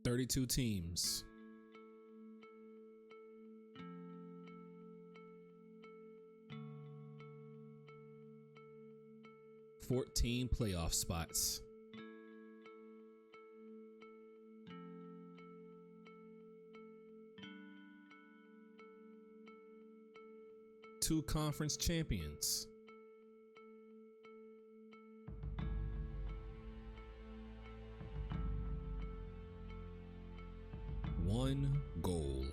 32 teams. $14 playoff spots. Two conference champions. One goal.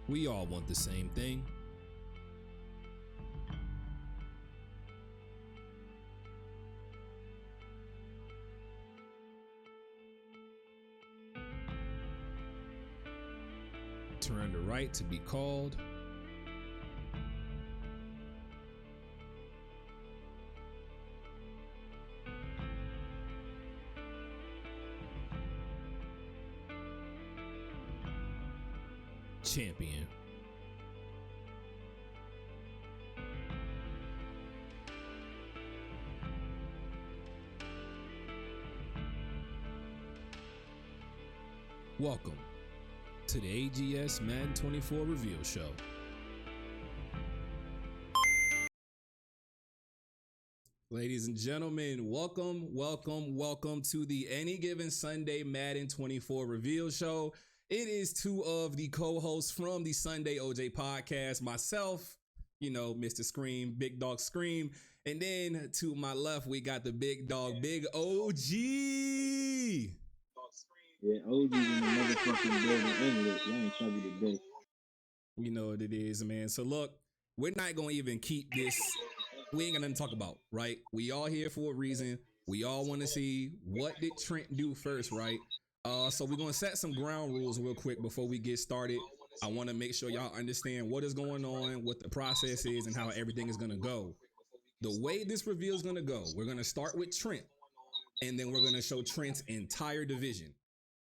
We all want the same thing. To earn the right to be called champion. Welcome to the AGS Madden 24 Reveal Show. Ladies and gentlemen, welcome to the Any Given Sunday Madden 24 Reveal Show. It is two of the co-hosts from the Sunday OJ podcast, myself, Mr. Scream, Big Dog Scream, and then to my left, we got the big dog, Big OG. Yeah, OG's in the motherfucking building English. Y'all ain't trouble today. You know what it is, man. So look, we're not going to even keep this. We ain't got nothing to talk about, right? We all here for a reason. We all want to see what did Trent do first, right? So we're going to set some ground rules real quick before we get started. I want to make sure y'all understand what is going on, what the process is, and how everything is going to go. The way this reveal is going to go, we're going to start with Trent, and then we're going to show Trent's entire division.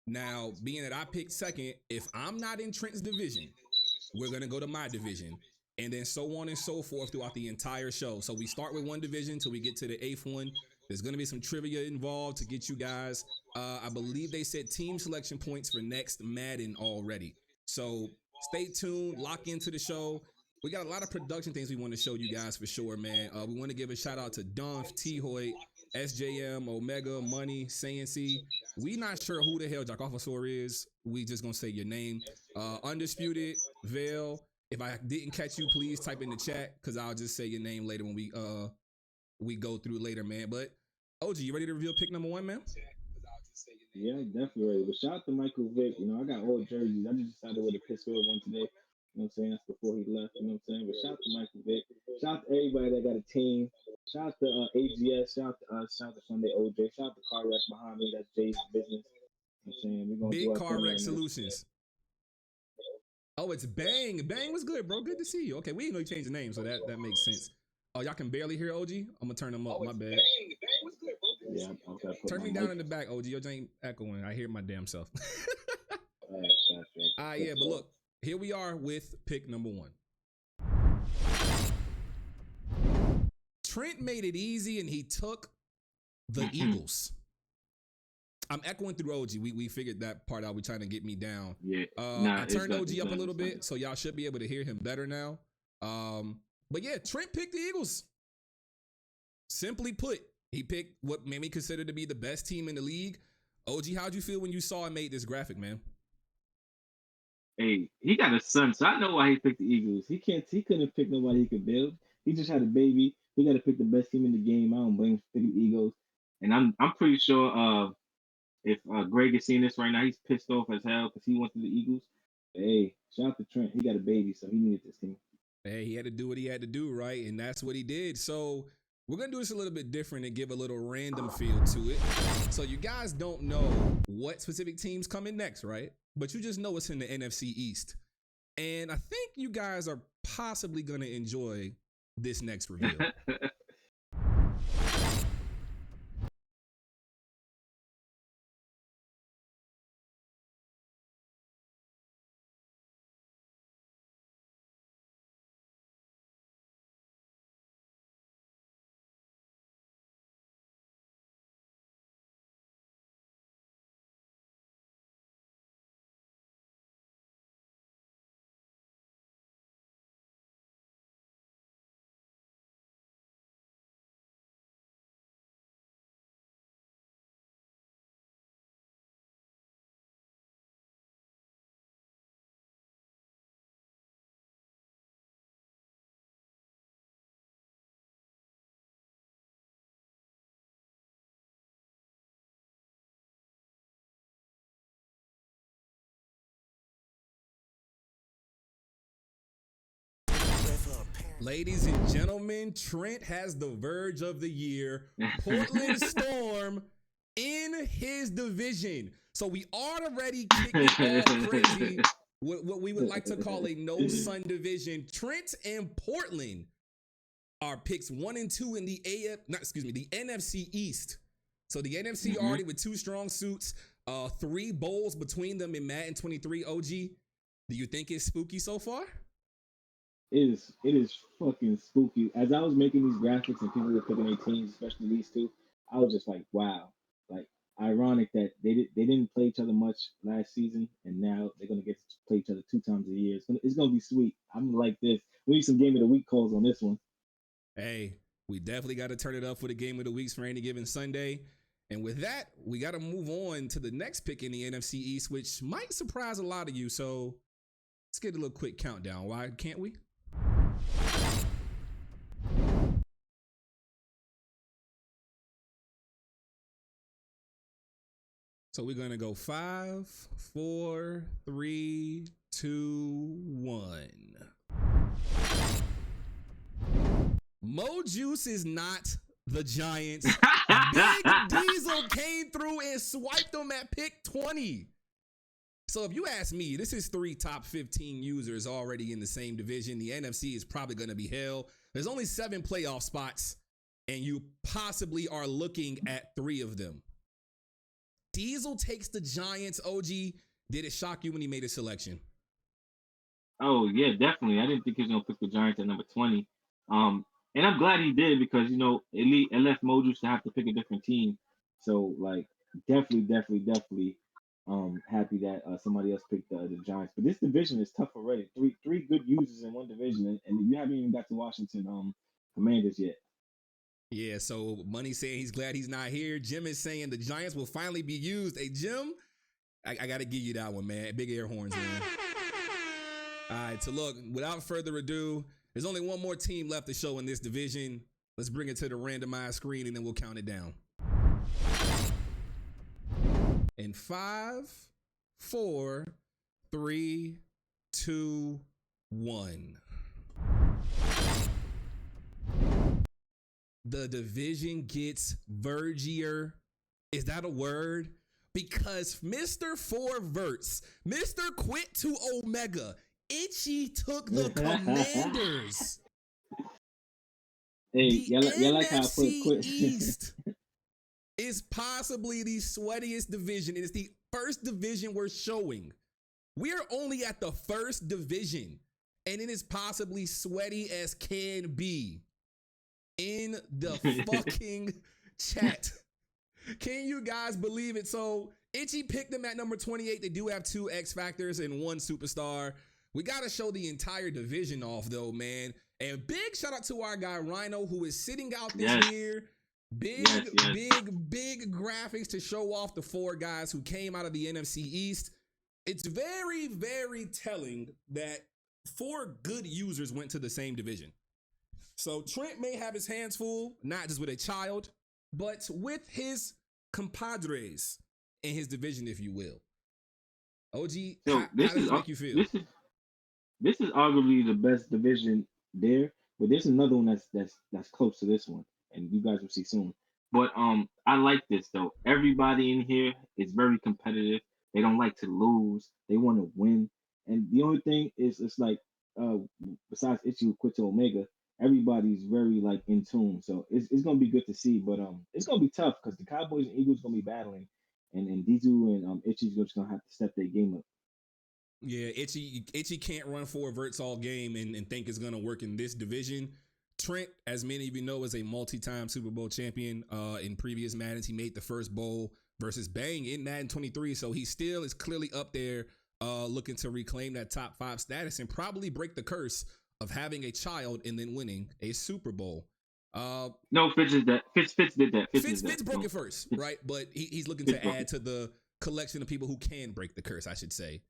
Now, being that I picked second, if I'm not in Trent's division, we're going to go to my division, and then so on and so forth throughout the entire show. So we start with one division till we get to the 8th one. There's going to be some trivia involved to get you guys. I believe they said team selection points for next Madden already. So stay tuned, lock into the show. We got a lot of production things we want to show you guys for sure, man. We want to give a shout out to Dunf, T-Hoyt, SJM, Omega, Money, CNC. We not sure who the hell Jack Officer is. We just gonna say your name. Undisputed, Vale. If I didn't catch you, please type in the chat because I'll just say your name later when we go through later, man. But OG, you ready to reveal pick number one, man? Yeah, definitely ready. But shout out to Michael Vick. I got all jerseys. I just decided where to Pittsburgh one today. You know what I'm saying? That's before he left. You know what I'm saying? But shout out to Michael Vick. Shout out to everybody that got a team. Shout out to AGS. Shout out to us. Shout out to Sunday OJ. Shout out to Car Wreck behind me. That's Jay's business. You know what I'm saying? We're gonna Big do our Car thing Wreck right Solutions. Oh, it's Bang. Bang was good, bro. Good to see you. Okay, we didn't know you changed the name, so that makes sense. Oh, y'all can barely hear OG? I'm gonna turn them up. My bad. Bang was good, bro. Yeah, okay. Turn me down in the back, OG. Your ain't echoing. I hear my damn self. Yeah, but look, here we are with pick number one. Trent made it easy and he took the Eagles. I'm echoing through OG. We figured that part out. We're trying to get me down. Yeah. I turned OG up a little bit, so y'all should be able to hear him better now. But yeah, Trent picked the Eagles. Simply put, he picked what made me consider to be the best team in the league. OG, how'd you feel when you saw I made this graphic, man? Hey, he got a son, so I know why he picked the Eagles. He couldn't pick nobody he could build. He just had a baby. He got to pick the best team in the game. I don't blame him for picking the Eagles. And I'm pretty sure if Greg is seeing this right now, he's pissed off as hell because he went to the Eagles. Hey, shout out to Trent. He got a baby, so he needed this team. Hey, he had to do what he had to do, right? And that's what he did. So we're going to do this a little bit different and give a little random feel to it. So you guys don't know what specific teams coming next, right? But you just know it's in the NFC East. And I think you guys are possibly going to enjoy this next reveal. Ladies and gentlemen, Trent has the verge of the year. Portland Storm in his division. So we already kicked it off crazy. What we would like to call a no-sun division. Trent and Portland are picks 1 and 2 in the the NFC East. So the NFC already with 2 strong suits, 3 bowls between them in Madden 23 OG. Do you think it's spooky so far? It is fucking spooky. As I was making these graphics and people were picking their teams, especially these two, I was just like, wow. Like ironic that they didn't play each other much last season, and now they're gonna get to play each other 2 times a year. It's gonna be sweet. I'm like this. We need some game of the week calls on this one. Hey, we definitely got to turn it up for the game of the weeks for any given Sunday. And with that, we got to move on to the next pick in the NFC East, which might surprise a lot of you. So let's get a little quick countdown. Why can't we? So we're going to go 5, 4, 3, 2, 1. Mo Juice is not the Giants. Big Diesel came through and swiped them at pick 20. So if you ask me, this is 3 top 15 users already in the same division. The NFC is probably going to be hell. There's only 7 playoff spots, and you possibly are looking at 3 of them. Diesel takes the Giants. OG, did it shock you when he made his selection? Oh yeah, definitely. I didn't think he was gonna pick the Giants at number 20. And I'm glad he did because it left Modric to have to pick a different team. So like, definitely. Happy that somebody else picked the Giants. But this division is tough already. Three good users in one division, and you haven't even got to Washington Commanders yet. Yeah, so Money saying he's glad he's not here. Jim is saying the Giants will finally be used. Hey, Jim, I got to give you that one, man. Big air horns, man. All right, so look, without further ado, there's only one more team left to show in this division. Let's bring it to the randomized screen, and then we'll count it down. In 5, 4, 3, 2, 1. The division gets vergier. Is that a word? Because Mr. 4 Verts, Mr. Quit to Omega, Itchy took the Commanders. Hey, the y'all like how I put quit. East is possibly the sweatiest division. It is the first division we're showing. We're only at the first division, and it is possibly sweaty as can be. In the fucking chat. Can you guys believe it? So Itchy picked them at number 28. They do have 2 X Factors and 1 superstar. We got to show the entire division off though, man. And big shout out to our guy Rhino, who is sitting out this year. Big graphics to show off the 4 guys who came out of the NFC East. It's very, very telling that 4 good users went to the same division. So Trent may have his hands full, not just with a child, but with his compadres in his division, if you will. OG, So how does this make you feel? This is arguably the best division there, but there's another one that's close to this one, and you guys will see soon. But I like this though. Everybody in here is very competitive. They don't like to lose. They want to win. And the only thing is, it's like besides Itchy who quit to Omega, everybody's very like in tune. So it's gonna be good to see. But it's gonna be tough because the Cowboys and Eagles gonna be battling, and Dizu and Itchy's just gonna have to step their game up. Yeah, Itchy can't run 4 verts all game and think it's gonna work in this division. Trent, as many of you know, is a multi-time Super Bowl champion. In previous Maddens, he made the first bowl versus Bang in Madden 23. So he still is clearly up there looking to reclaim that top 5 status and probably break the curse of having a child and then winning a Super Bowl. No, Fitz did that. Fitz did that. Fitz broke it first, right? But he's looking to add to the collection of people who can break the curse, I should say.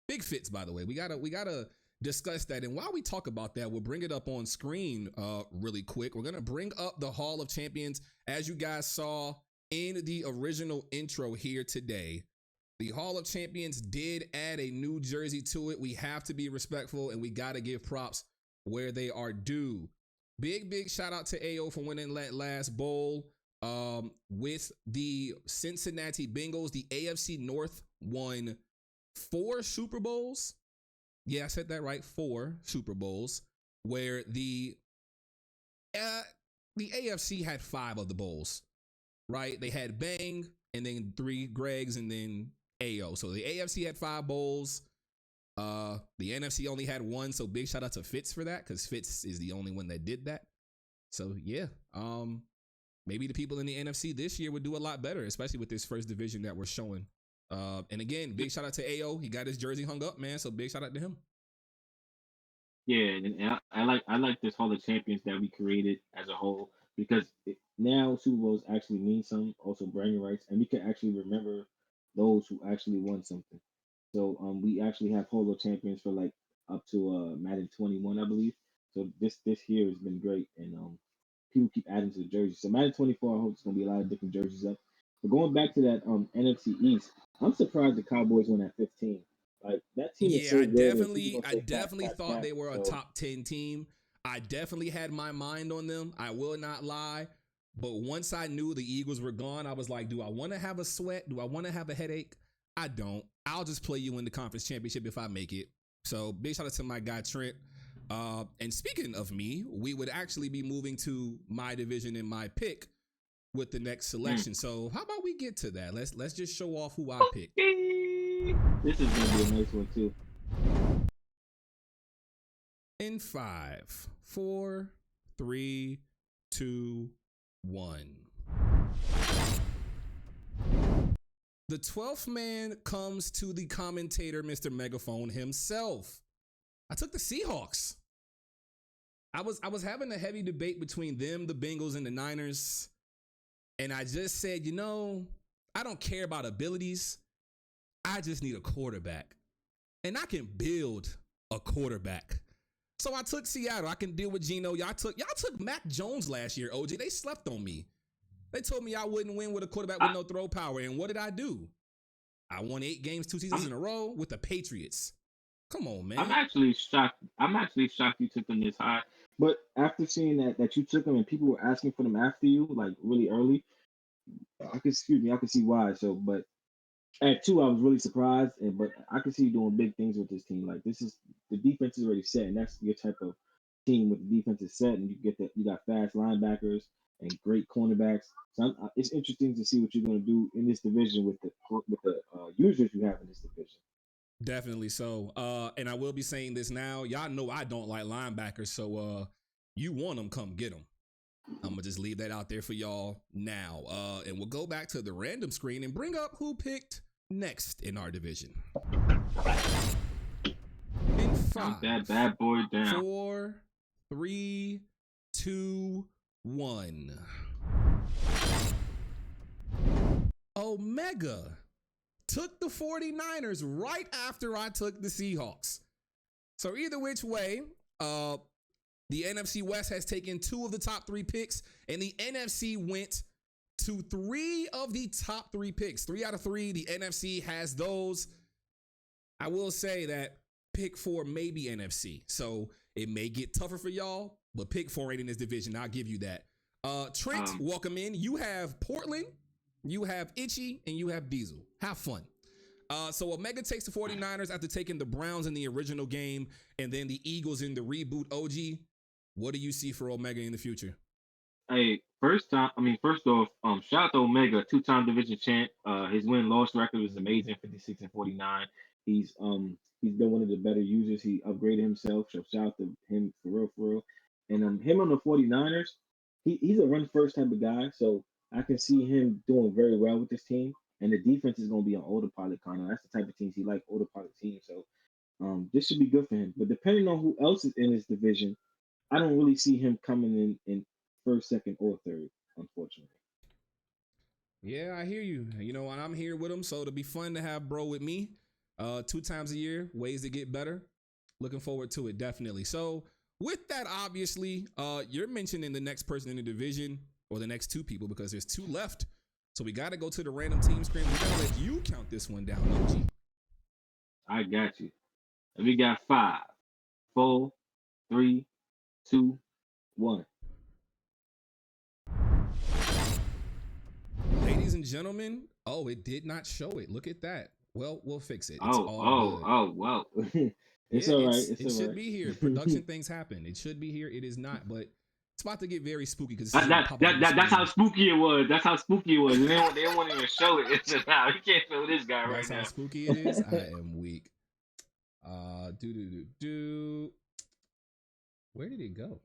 Big Fitz, by the way. We gotta discuss that. And while we talk about that, we'll bring it up on screen really quick. We're gonna bring up the Hall of Champions. As you guys saw in the original intro here today, the Hall of Champions did add a new jersey to it. We have to be respectful and we gotta give props where they are due. Big shout out to AO for winning that last bowl. With the Cincinnati Bengals, the AFC North won 4 Super Bowls. Yeah, I said that right. 4 Super Bowls, where the AFC had 5 of the bowls, right? They had Bang and then 3 Gregs and then AO. So the AFC had 5 bowls. The NFC only had 1. So big shout out to Fitz for that, because Fitz is the only one that did that. So yeah, maybe the people in the NFC this year would do a lot better, especially with this first division that we're showing. And again, big shout out to AO. He got his jersey hung up, man. So big shout out to him. Yeah, and I like this Hall of Champions that we created as a whole, because now Super Bowls actually mean something, also bragging rights, and we can actually remember those who actually won something. So we actually have Hall of Champions for like up to Madden 21, I believe. So this here has been great, and people keep adding to the jerseys. So Madden 24, I hope it's gonna be a lot of different jerseys up. But going back to that NFC East, I'm surprised the Cowboys won at 15. Like that team is Yeah, so I good, and people definitely, gonna I say cap, definitely cap, thought cap. they were a So top 10 team. I definitely had my mind on them. I will not lie. But once I knew the Eagles were gone, I was like, do I want to have a sweat? Do I want to have a headache? I don't. I'll just play you in the conference championship if I make it. So big shout out to my guy Trent. And speaking of me, we would actually be moving to my division and my pick with the next selection. So how about we get to that? Let's just show off who I picked. this is gonna be a nice one too. In 5, 4, 3, 2, 1. The 12th man comes to the commentator, Mr. Megaphone himself. I took the Seahawks. I was having a heavy debate between them, the Bengals, and the Niners. And I just said, I don't care about abilities. I just need a quarterback. And I can build a quarterback. So I took Seattle. I can deal with Geno. Y'all took Mac Jones last year, OG. They slept on me. They told me I wouldn't win with a quarterback with no throw power. And what did I do? I won 8 games, 2 seasons in a row with the Patriots. Come on, man. I'm actually shocked. I'm actually shocked you took them this high. But after seeing that you took them and people were asking for them after you, like really early, I can see why. So, but at 2, I was really surprised, but I can see you doing big things with this team. Like this is the defense is already set, and that's your type of team with the defense is set, and you got fast linebackers and great cornerbacks. So it's interesting to see what you're going to do in this division with the users you have in this division. Definitely so. And I will be saying this now. Y'all know I don't like linebackers, so you want them, come get them. I'm gonna just leave that out there for y'all now. And we'll go back to the random screen and bring up who picked next in our division. In 5, that bad boy down. 4, 3, 2, 1. Omega took the 49ers right after I took the Seahawks. So either which way, the NFC West has taken 2 of the top 3 picks, and the NFC went to 3 of the top 3 picks. 3 out of 3, the NFC has those. I will say that pick 4 may be NFC, so it may get tougher for y'all, but pick 4 ain't in this division. I'll give you that. Trent, welcome in. You have Portland, you have Itchy, and you have Diesel. Have fun. So Omega takes the 49ers after taking the Browns in the original game and then the Eagles in the reboot. OG, what do you see for Omega in the future? Hey, first off, shout out to Omega, 2-time division champ. His win-loss record is amazing, 56-49. He's been one of the better users. He upgraded himself. So shout out to him for real. And him on the 49ers, he's a run first type of guy. So I can see him doing very well with this team. And the defense is going to be an autopilot kind of. That's the type of teams he like, autopilot teams. So this should be good for him. But depending on who else is in his division, I don't really see him coming in first, second, or third, unfortunately. Yeah, I hear you. And I'm here with him, so it'll be fun to have bro with me. 2 times a year, ways to get better. Looking forward to it, definitely. So with that, obviously, you're mentioning the next person in the division or the next 2 people because there's 2 left. So we got to go to the random team screen. We got to let you count this one down, OG. I got you. And we got 5, 4, 3, 2, 1. Ladies and gentlemen, oh, it did not show it. Look at that. Well, we'll fix it. It's Oh, all oh, good. oh, wow. It's Yeah, all right. It's it all should right. be here. Production things happen. It should be here. It is not, but it's about to get very spooky because this is That, gonna that, pop up that, on the that, that's how screen. spooky it was. That's how spooky it was. And they won't even show it. It's just, nah, you can't show this guy right That's how now. spooky it is. I am weak. Do. Where did it go?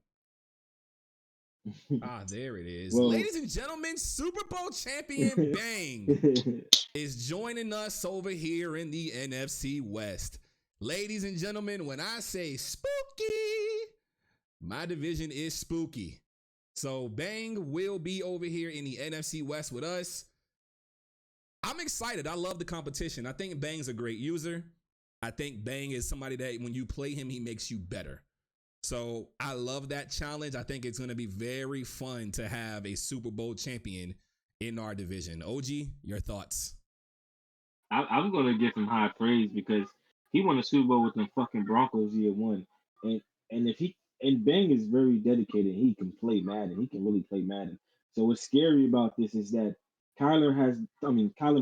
Ah, there it is. Well, Ladies and gentlemen, Super Bowl champion Bang is joining us over here in the NFC West. Ladies and gentlemen, when I say spooky, my division is spooky. So Bang will be over here in the NFC West with us. I'm excited. I love the competition. I think Bang's a great user. I think Bang is somebody that when you play him, he makes you better. So I love that challenge. I think it's going to be very fun to have a Super Bowl champion in our division. OG, your thoughts? I'm going to give him high praise because he won a Super Bowl with them fucking Broncos year one. and and if he and Bang is very dedicated. He can play Madden. He can really play Madden. So what's scary about this is that Kyler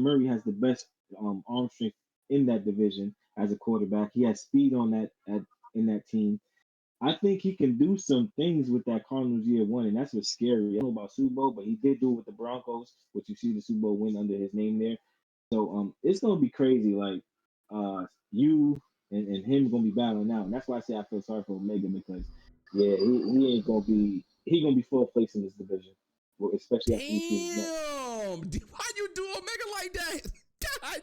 Murray has the best arm strength in that division as a quarterback. He has speed on in that team. I think he can do some things with that Cardinals year one, and that's what's scary. I don't know about Super Bowl, but he did do it with the Broncos, which you see the Super Bowl win under his name there. So it's gonna be crazy. Like you and him gonna be battling out, and that's why I say I feel sorry for Omega because yeah, he ain't gonna be fourth place in this division, well, especially after he sees next. Damn! Why you do Omega like that? God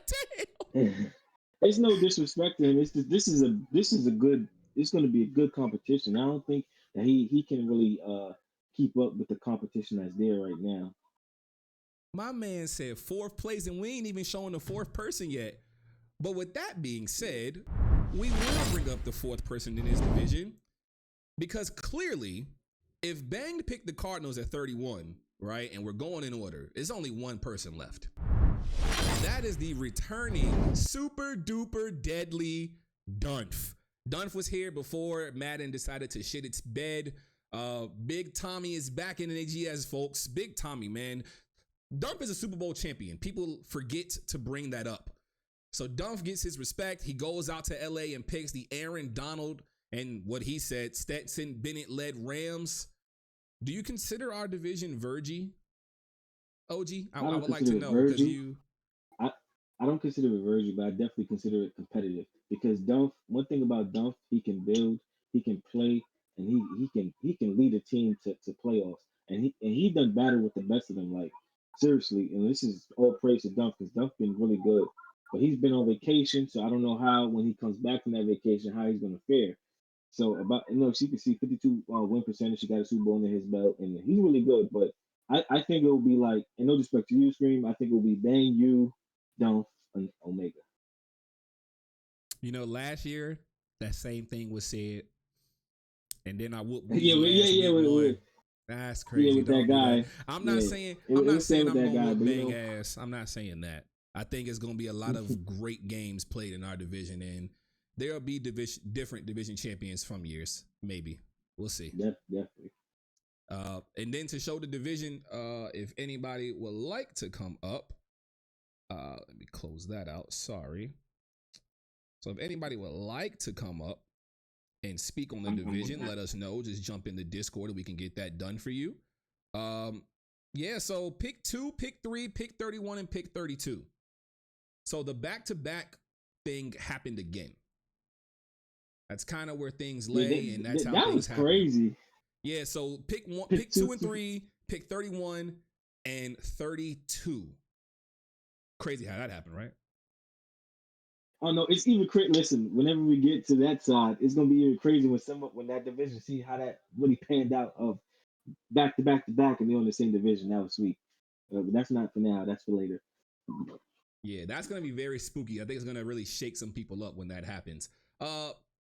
damn! It's no disrespect to him. It's just, this is a good. It's going to be a good competition. I don't think that he can really keep up with the competition that's there right now. My man said fourth place, and we ain't even showing the fourth person yet. But with that being said, we will bring up the fourth person in this division because clearly, if Bang picked the Cardinals at 31, right, and we're going in order, there's only one person left. That is the returning super duper deadly Dunph. Dunph was here before Madden decided to shit its bed. Big Tommy is back in the AGS, folks. Big Tommy, man. Dunph is a Super Bowl champion. People forget to bring that up. So Dunph gets his respect. He goes out to LA and picks the Aaron Donald and what he said, Stetson Bennett-led Rams. Do you consider our division Virgie? OG? I would like to know because you... I don't consider it virgin, but I definitely consider it competitive because One thing about Dunph, he can build, he can play, and he can lead a team to playoffs. And he done battle with the best of them. Like seriously, and this is all praise to Dunph because Dunph been really good. But he's been on vacation, so I don't know how when he comes back from that vacation how he's gonna fare. So she can see 52 win percentage. She got a Super Bowl under his belt, and he's really good. But I think it will be like, in no disrespect to you, Scream. I think it will be Bang, you, Dunph, and Omega. You know, last year, that same thing was said. And then I whooped Yeah, Weezy ass week one. That's crazy. with that Don't do guy. that. I'm not saying it was said I'm with that gonna guy, whoop but Bang ass. I'm not saying that. I think it's gonna be a lot of great games played in our division, and there'll be different division champions from years. Maybe. We'll see. Definitely. And then to show the division, if anybody would like to come up, let me close that out. Sorry. So if anybody would like to come up and speak on the division, let us know. Just jump in the Discord and we can get that done for you. Yeah, so pick 2, pick 3, pick 31, and pick 32. So the back-to-back thing happened again. That's kind of where things lay, and that's how that things was happen. crazy. Yeah, so pick 2 and 3, pick 31 and 32. Crazy how that happened, right? Oh no, it's even crazy. Listen, whenever we get to that side, it's gonna be even crazy when that division see how that really panned out of back to back to back, and they're on the same division. That was sweet. But that's not for now. That's for later. Yeah, that's gonna be very spooky. I think it's gonna really shake some people up when that happens.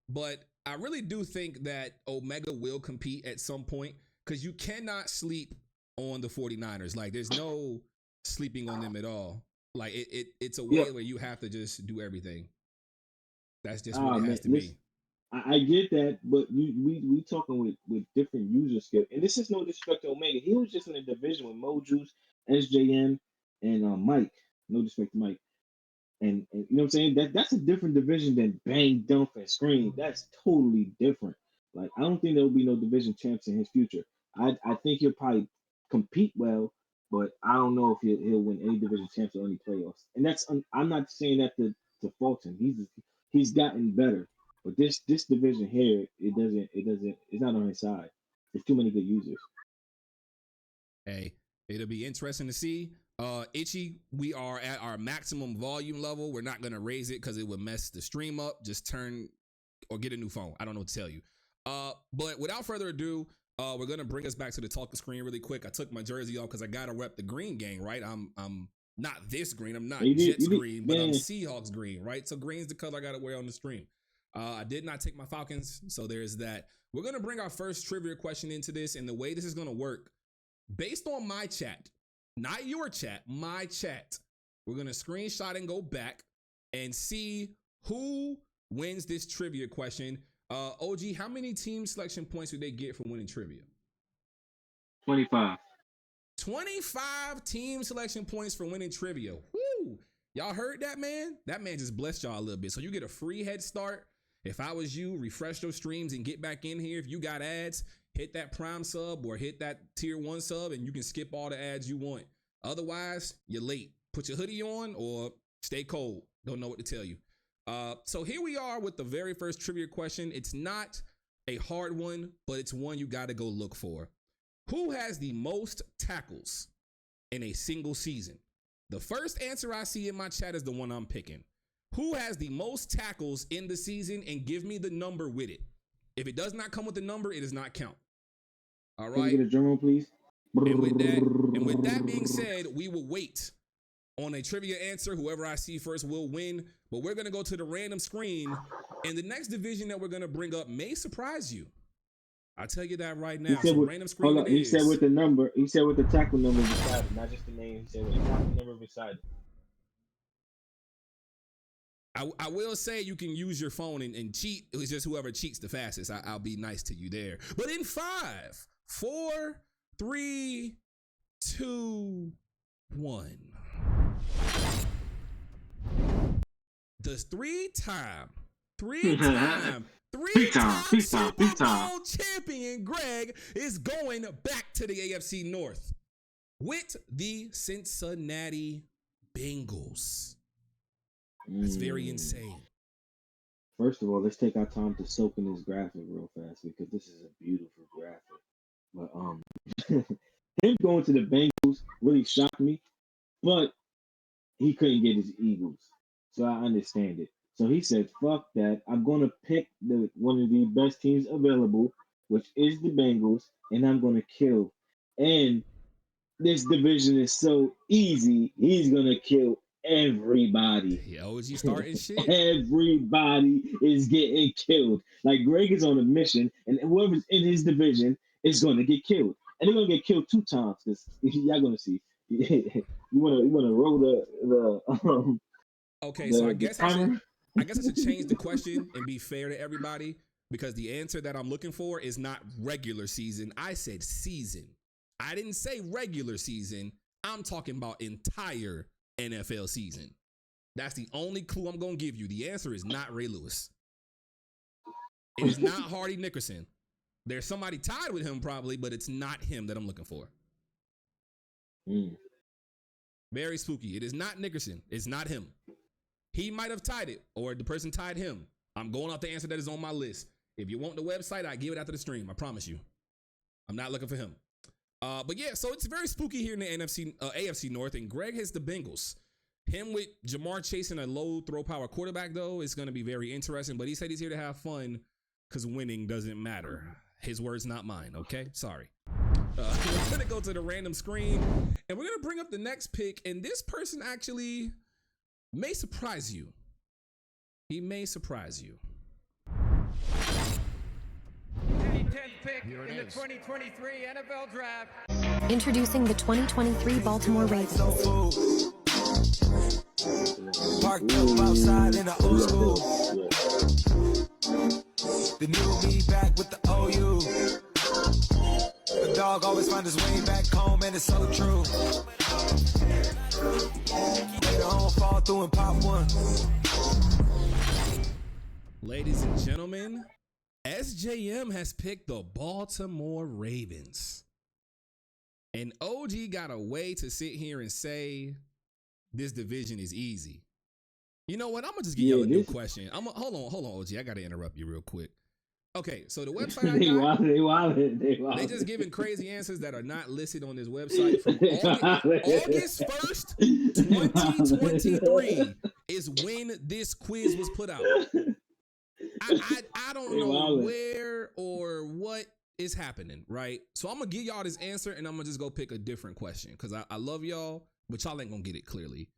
But I really do think that Omega will compete at some point because you cannot sleep on the 49ers. Like, there's no sleeping on them at all. Like, it's a way where you have to just do everything. That's just what it has to be. I get that, but we talking with different user skill, and this is no disrespect to Omega. He was just in a division with Mojuice, SJM, and Mike. No disrespect to Mike. And you know what I'm saying? That's a different division than Bang, Dump, and Scream. That's totally different. Like I don't think there will be no division champs in his future. I think he'll probably compete well, but I don't know if he'll win any division champs or any playoffs. And that's I'm not saying that to fault him. He's gotten better, but this division here it's not on his side. There's too many good users. Hey, it'll be interesting to see. Itchy, we are at our maximum volume level. We're not gonna raise it because it would mess the stream up. Just turn or get a new phone. I don't know what to tell you. But without further ado, we're gonna bring us back to the talking screen really quick. I took my jersey off because I gotta rep the green gang, right? I'm not this green. I'm not Jets green, but I'm Seahawks green, right? So green's the color I gotta wear on the stream. I did not take my Falcons, so there's that. We're gonna bring our first trivia question into this, and the way this is gonna work, based on my chat, not your chat, my chat. We're going to screenshot and go back and see who wins this trivia question. OG, how many team selection points would they get for winning trivia? 25. 25 team selection points for winning trivia. Woo! Y'all heard that, man? That man just blessed y'all a little bit. So you get a free head start. If I was you, refresh those streams and get back in here. If you got ads, hit that Prime sub or hit that tier 1 sub and you can skip all the ads you want. Otherwise, you're late. Put your hoodie on or stay cold. Don't know what to tell you. So here we are with the very first trivia question. It's not a hard one, but it's one you got to go look for. Who has the most tackles in a single season? The first answer I see in my chat is the one I'm picking. Who has the most tackles in the season, and give me the number with it. If it does not come with the number, it does not count. All right. Can you get a drum roll, please? And with that being said, we will wait on a trivia answer. Whoever I see first will win. But we're going to go to the random screen. And the next division that we're going to bring up may surprise you. I'll tell you that right now. So random screen he said with the number. He said with the tackle number beside it, not just the name. He said with the tackle number beside it. I will say you can use your phone and cheat. It's just whoever cheats the fastest. I'll be nice to you there. But in 5, 4, 3, 2, 1. The three-time Super Bowl champion Greg is going back to the AFC North with the Cincinnati Bengals. That's very insane. First of all, let's take our time to soak in this graphic real fast because this is a beautiful graphic. But him going to the Bengals really shocked me, but he couldn't get his Eagles, so I understand it. So he said, "Fuck that! I'm gonna pick one of the best teams available, which is the Bengals, and I'm gonna kill. And this division is so easy. He's gonna kill everybody. Yo, is he starting shit? Everybody is getting killed. Like Greg is on a mission, and whoever's in his division is going to get killed, and they're going to get killed 2 times because y'all going to see. you want to roll the Okay, so I guess I should change the question and be fair to everybody because the answer that I'm looking for is not regular season. I said season. I didn't say regular season. I'm talking about entire NFL season. That's the only clue I'm going to give you. The answer is not Ray Lewis. It is not Hardy Nickerson. There's somebody tied with him probably, but it's not him that I'm looking for. Very spooky. It is not Nickerson. It's not him. He might have tied it, or the person tied him. I'm going off the answer that is on my list. If you want the website, I give it after the stream. I promise you. I'm not looking for him. But yeah, so it's very spooky here in the AFC North, and Greg has the Bengals. Him with Jamar chasing a low throw power quarterback, though, is going to be very interesting. But he said he's here to have fun because winning doesn't matter. His words, not mine, okay? Sorry. We're going to go to the random screen, and we're going to bring up the next pick. And this person actually may surprise you. He may surprise you. 10th pick in the 2023 NFL Draft. Introducing the 2023 Baltimore Ravens. Parked up outside in the old school. The new me back with the OU. The dog always find his way back home, and it's so true. Later on, fall through and pop one. Ladies and gentlemen, SJM has picked the Baltimore Ravens. And OG got a way to sit here and say this division is easy. You know what? I'm gonna just give y'all a new question. Hold on, OG. I gotta interrupt you real quick. Okay, so the website I got, they just giving crazy answers that are not listed on this website from August 1st, 2023 is when this quiz was put out. I don't know where or what is happening, right? So I'm gonna give y'all this answer and I'm gonna just go pick a different question because I love y'all, but y'all ain't gonna get it clearly.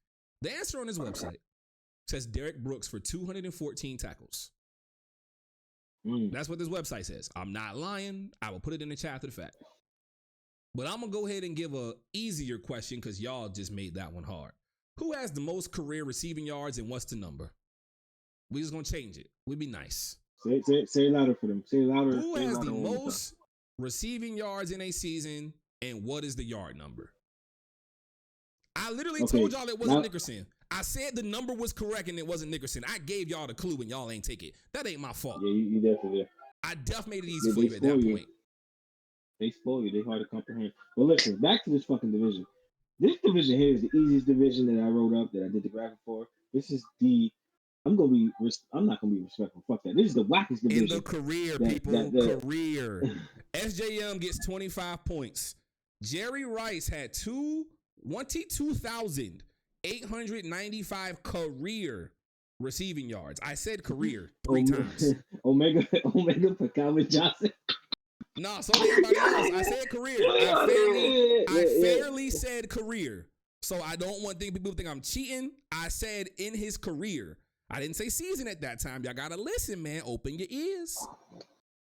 The answer on this website says Derek Brooks for 214 tackles. That's what this website says. I'm not lying. I will put it in the chat after the fact. But I'm going to go ahead and give a easier question because y'all just made that one hard. Who has the most career receiving yards and what's the number? We just going to change it. We'd be nice. Say it louder for them. Say it louder. Who has the most receiving yards in a season and what is the yard number? I literally told y'all it wasn't Nickerson. I said the number was correct and it wasn't Nickerson. I gave y'all the clue and y'all ain't take it. That ain't my fault. Yeah, you definitely did. I definitely made it easy for you at that point. They spoil you. They hard to comprehend. But listen, back to this fucking division. This division here is the easiest division that I wrote up, that I did the graphic for. This is I'm not gonna be respectful. Fuck that. This is the wackest division. In the career, career. SJM gets 25 points. Jerry Rice had 22,895 career receiving yards. I said career 3 times. Omega for Calvin Johnson. No, so did everybody else. I said career. I fairly said career. So I don't want people to think I'm cheating. I said in his career. I didn't say season at that time. Y'all gotta listen, man. Open your ears.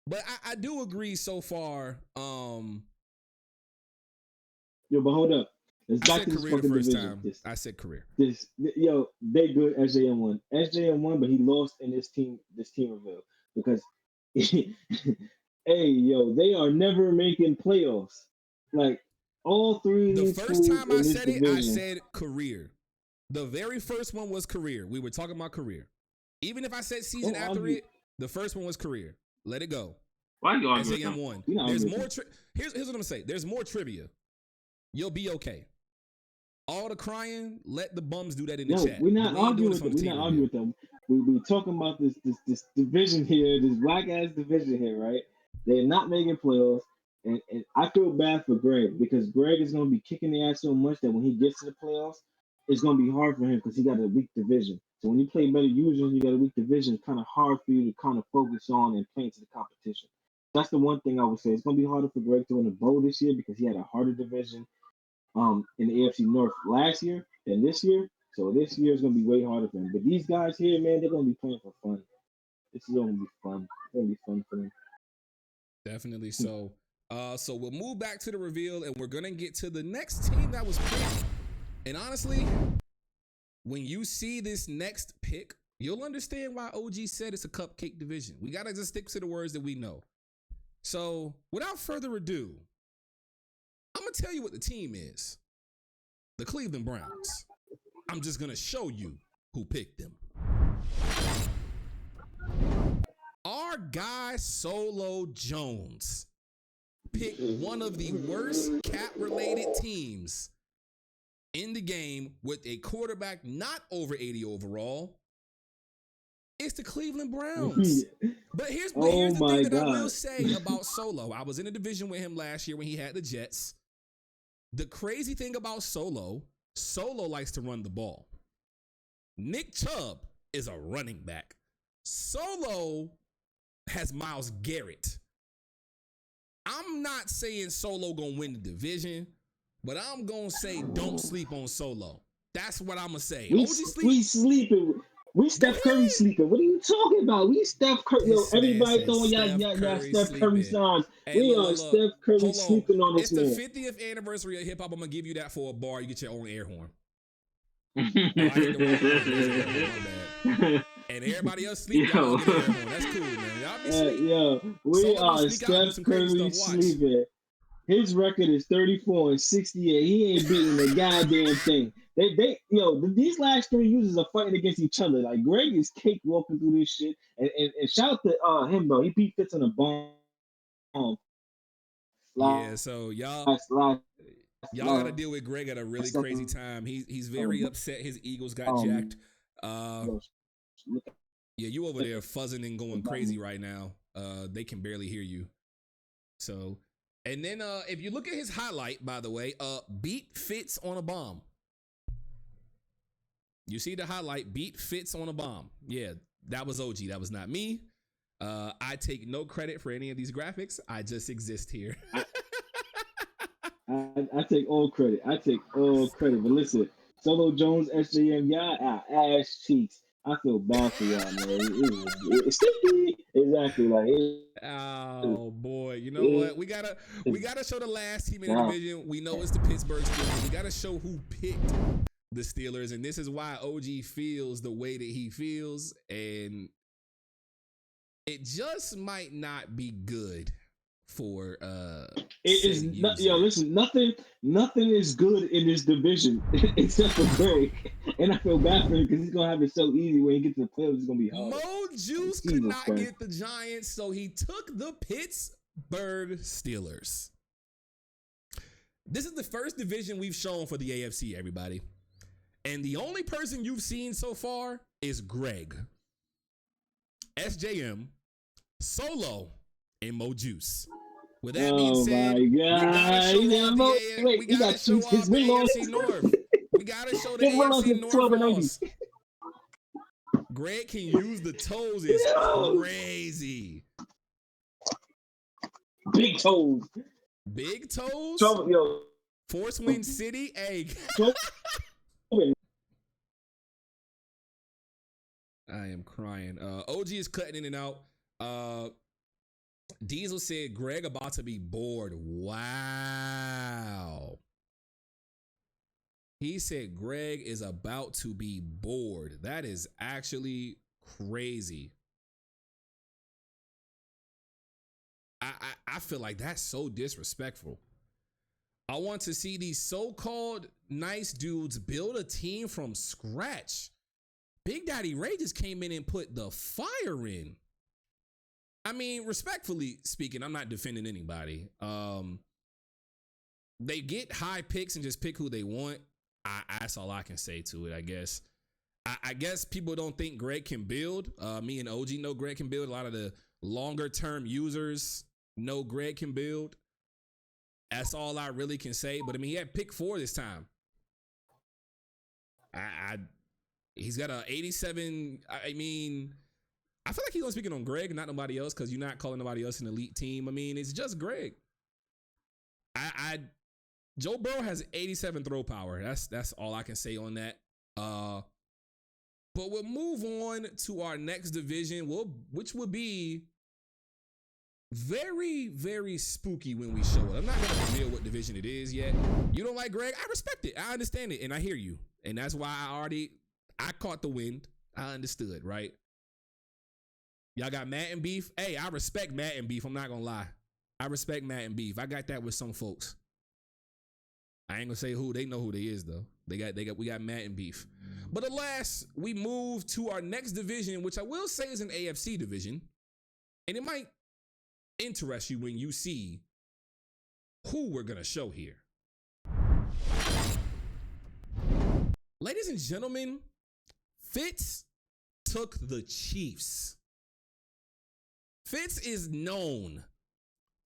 But I do agree so far. Yo, but hold up. I said career the first time. I said career. They good. SJM won. SJM won, but he lost in this team reveal because, hey, yo, they are never making playoffs. Like all three. The first time I said it, I said career. The very first one was career. We were talking about career. Even if I said season after it, the first one was career. Let it go. Why are you arguing? SJM won. There's more. Here's what I'm gonna say. There's more trivia. You'll be okay. All the crying, let the bums do that in the chat. We're not arguing with them. We're not arguing with them. We're talking about this division here, this black ass division here, right? They're not making playoffs, and I feel bad for Greg because Greg is gonna be kicking the ass so much that when he gets to the playoffs, it's gonna be hard for him because he got a weak division. So when you play better users, you got a weak division. It's kind of hard for you to kind of focus on and play into the competition. That's the one thing I would say. It's gonna be harder for Greg to win the bowl this year because he had a harder division in the AFC North last year than this year. So this year is gonna be way harder for him. But these guys here, man, they're gonna be playing for fun. This is gonna be fun. It's gonna be fun for them. Definitely so. So we'll move back to the reveal and we're gonna get to the next team that was picked. And honestly, when you see this next pick, you'll understand why OG said it's a cupcake division. We gotta just stick to the words that we know. So without further ado, I'm gonna tell you what the team is. The Cleveland Browns. I'm just gonna show you who picked them. Our guy Solo Jones picked one of the worst cap-related teams in the game with a quarterback not over 80 overall. It's the Cleveland Browns. But here's the thing that I will say about Solo. I was in a division with him last year when he had the Jets. The crazy thing about Solo likes to run the ball. Nick Chubb is a running back. Solo has Myles Garrett. I'm not saying Solo gonna win the division, but I'm gonna say don't sleep on Solo. That's what I'm gonna say. We sleeping. We Steph Curry sleeping. What are you talking about? We Steph Curry. Yo, everybody throwing y'all Steph Curry signs. Hey, we are Steph Curry sleeping on this man. It's the 50th anniversary of hip hop. I'm gonna give you that for a bar. You get your own air horn. And everybody else sleep. Y'all get air horn. That's cool, man. Y'all be sleeping. Yo, we Some of them are sneak out and do Steph some crazy Curry stuff. Watch. sleeping. His record is 34-68. He ain't beating a goddamn thing. These last 3 users are fighting against each other. Like Greg is cake walking through this shit. And shout out to him though. He beat Fitz on a bomb. Yeah, so y'all gotta deal with Greg at a really crazy time. He's very upset. His Eagles got jacked. Yeah, you over there fuzzing and going crazy right now. They can barely hear you. So, and then if you look at his highlight, by the way, beat Fitz on a bomb. You see the highlight, beat Fitz on a bomb. Yeah, that was OG. That was not me. I take no credit for any of these graphics. I just exist here. I take all credit. But listen, Solo Jones, SJM, y'all are ass cheeks. I feel bad for y'all, man. It's sticky. Exactly. Like, oh boy, you know what? We gotta show the last team in the division. We know it's the Pittsburgh Steelers. We gotta show who picked the Steelers, and this is why OG feels the way that he feels, and it just might not be good for listen, nothing is good in this division except for Greg. And I feel bad for him because he's gonna have it so easy when he gets to the playoffs. It's gonna be hard. Mo Juice could not get the Giants, so he took the Pittsburgh Steelers. This is the first division we've shown for the AFC, everybody. And the only person you've seen so far is Greg, SJM, Solo, and Mo Juice. With that being said, we gotta show off the AFC North. We gotta show the AFC North loss. Greg can use the toes. It's crazy. Big toes. Big toes? Yo. Force Wind City? Hey. I am crying. OG is cutting in and out. Diesel said Greg about to be bored. Wow. He said Greg is about to be bored. That is actually crazy. I feel like that's so disrespectful. I want to see these so-called nice dudes build a team from scratch. Big Daddy Ray just came in and put the fire in. I mean, respectfully speaking, I'm not defending anybody. They get high picks and just pick who they want. That's all I can say to it, I guess. I guess people don't think Greg can build. Me and OG know Greg can build. A lot of the longer term users know Greg can build. That's all I really can say. But I mean, he had pick 4 this time. He's got a 87. I mean, I feel like he's only speaking on Greg, not nobody else, because you're not calling nobody else an elite team. I mean, it's just Greg. Joe Burrow has 87 throw power. That's all I can say on that. But we'll move on to our next division, which will be very, very spooky when we show it. I'm not going to reveal what division it is yet. You don't like Greg? I respect it. I understand it, and I hear you. And that's why I caught the wind. I understood, right? Y'all got Madden beef? Hey, I respect Madden beef. I'm not going to lie. I respect Madden beef. I got that with some folks. I ain't gonna say who. They know who they is though. We got Madden beef. But alas, we move to our next division, which I will say is an AFC division, and it might interest you when you see who we're gonna show here. Ladies and gentlemen, Fitz took the Chiefs. Fitz is known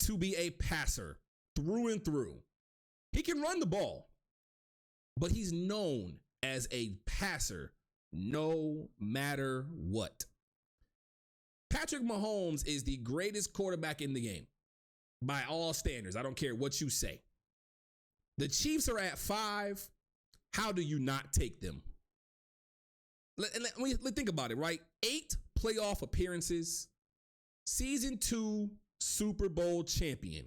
to be a passer through and through. He can run the ball, but he's known as a passer no matter what. Patrick Mahomes is the greatest quarterback in the game by all standards. I don't care what you say. The Chiefs are at 5. How do you not take them? Let me think about it, right? 8 playoff appearances, season 2 Super Bowl champion.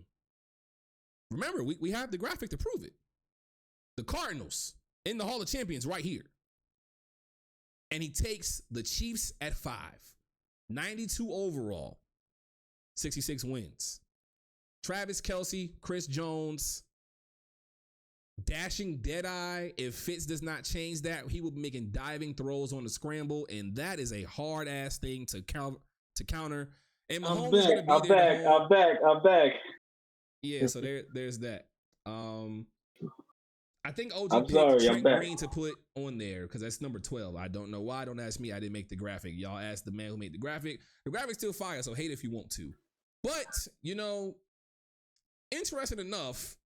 Remember, we have the graphic to prove it. The Cardinals in the Hall of Champions right here. And he takes the Chiefs at 5. 92 overall. 66 wins. Travis Kelce, Chris Jones, dashing Deadeye. If Fitz does not change that, he will be making diving throws on the scramble, and that is a hard-ass thing to counter. And Mahomes is going to be there. I'm back. Yeah, so there's that. I think OG picked Trent Green to put on there because that's number 12. I don't know why. Don't ask me. I didn't make the graphic. Y'all asked the man who made the graphic. The graphic's still fire, so hate if you want to. But, interesting enough,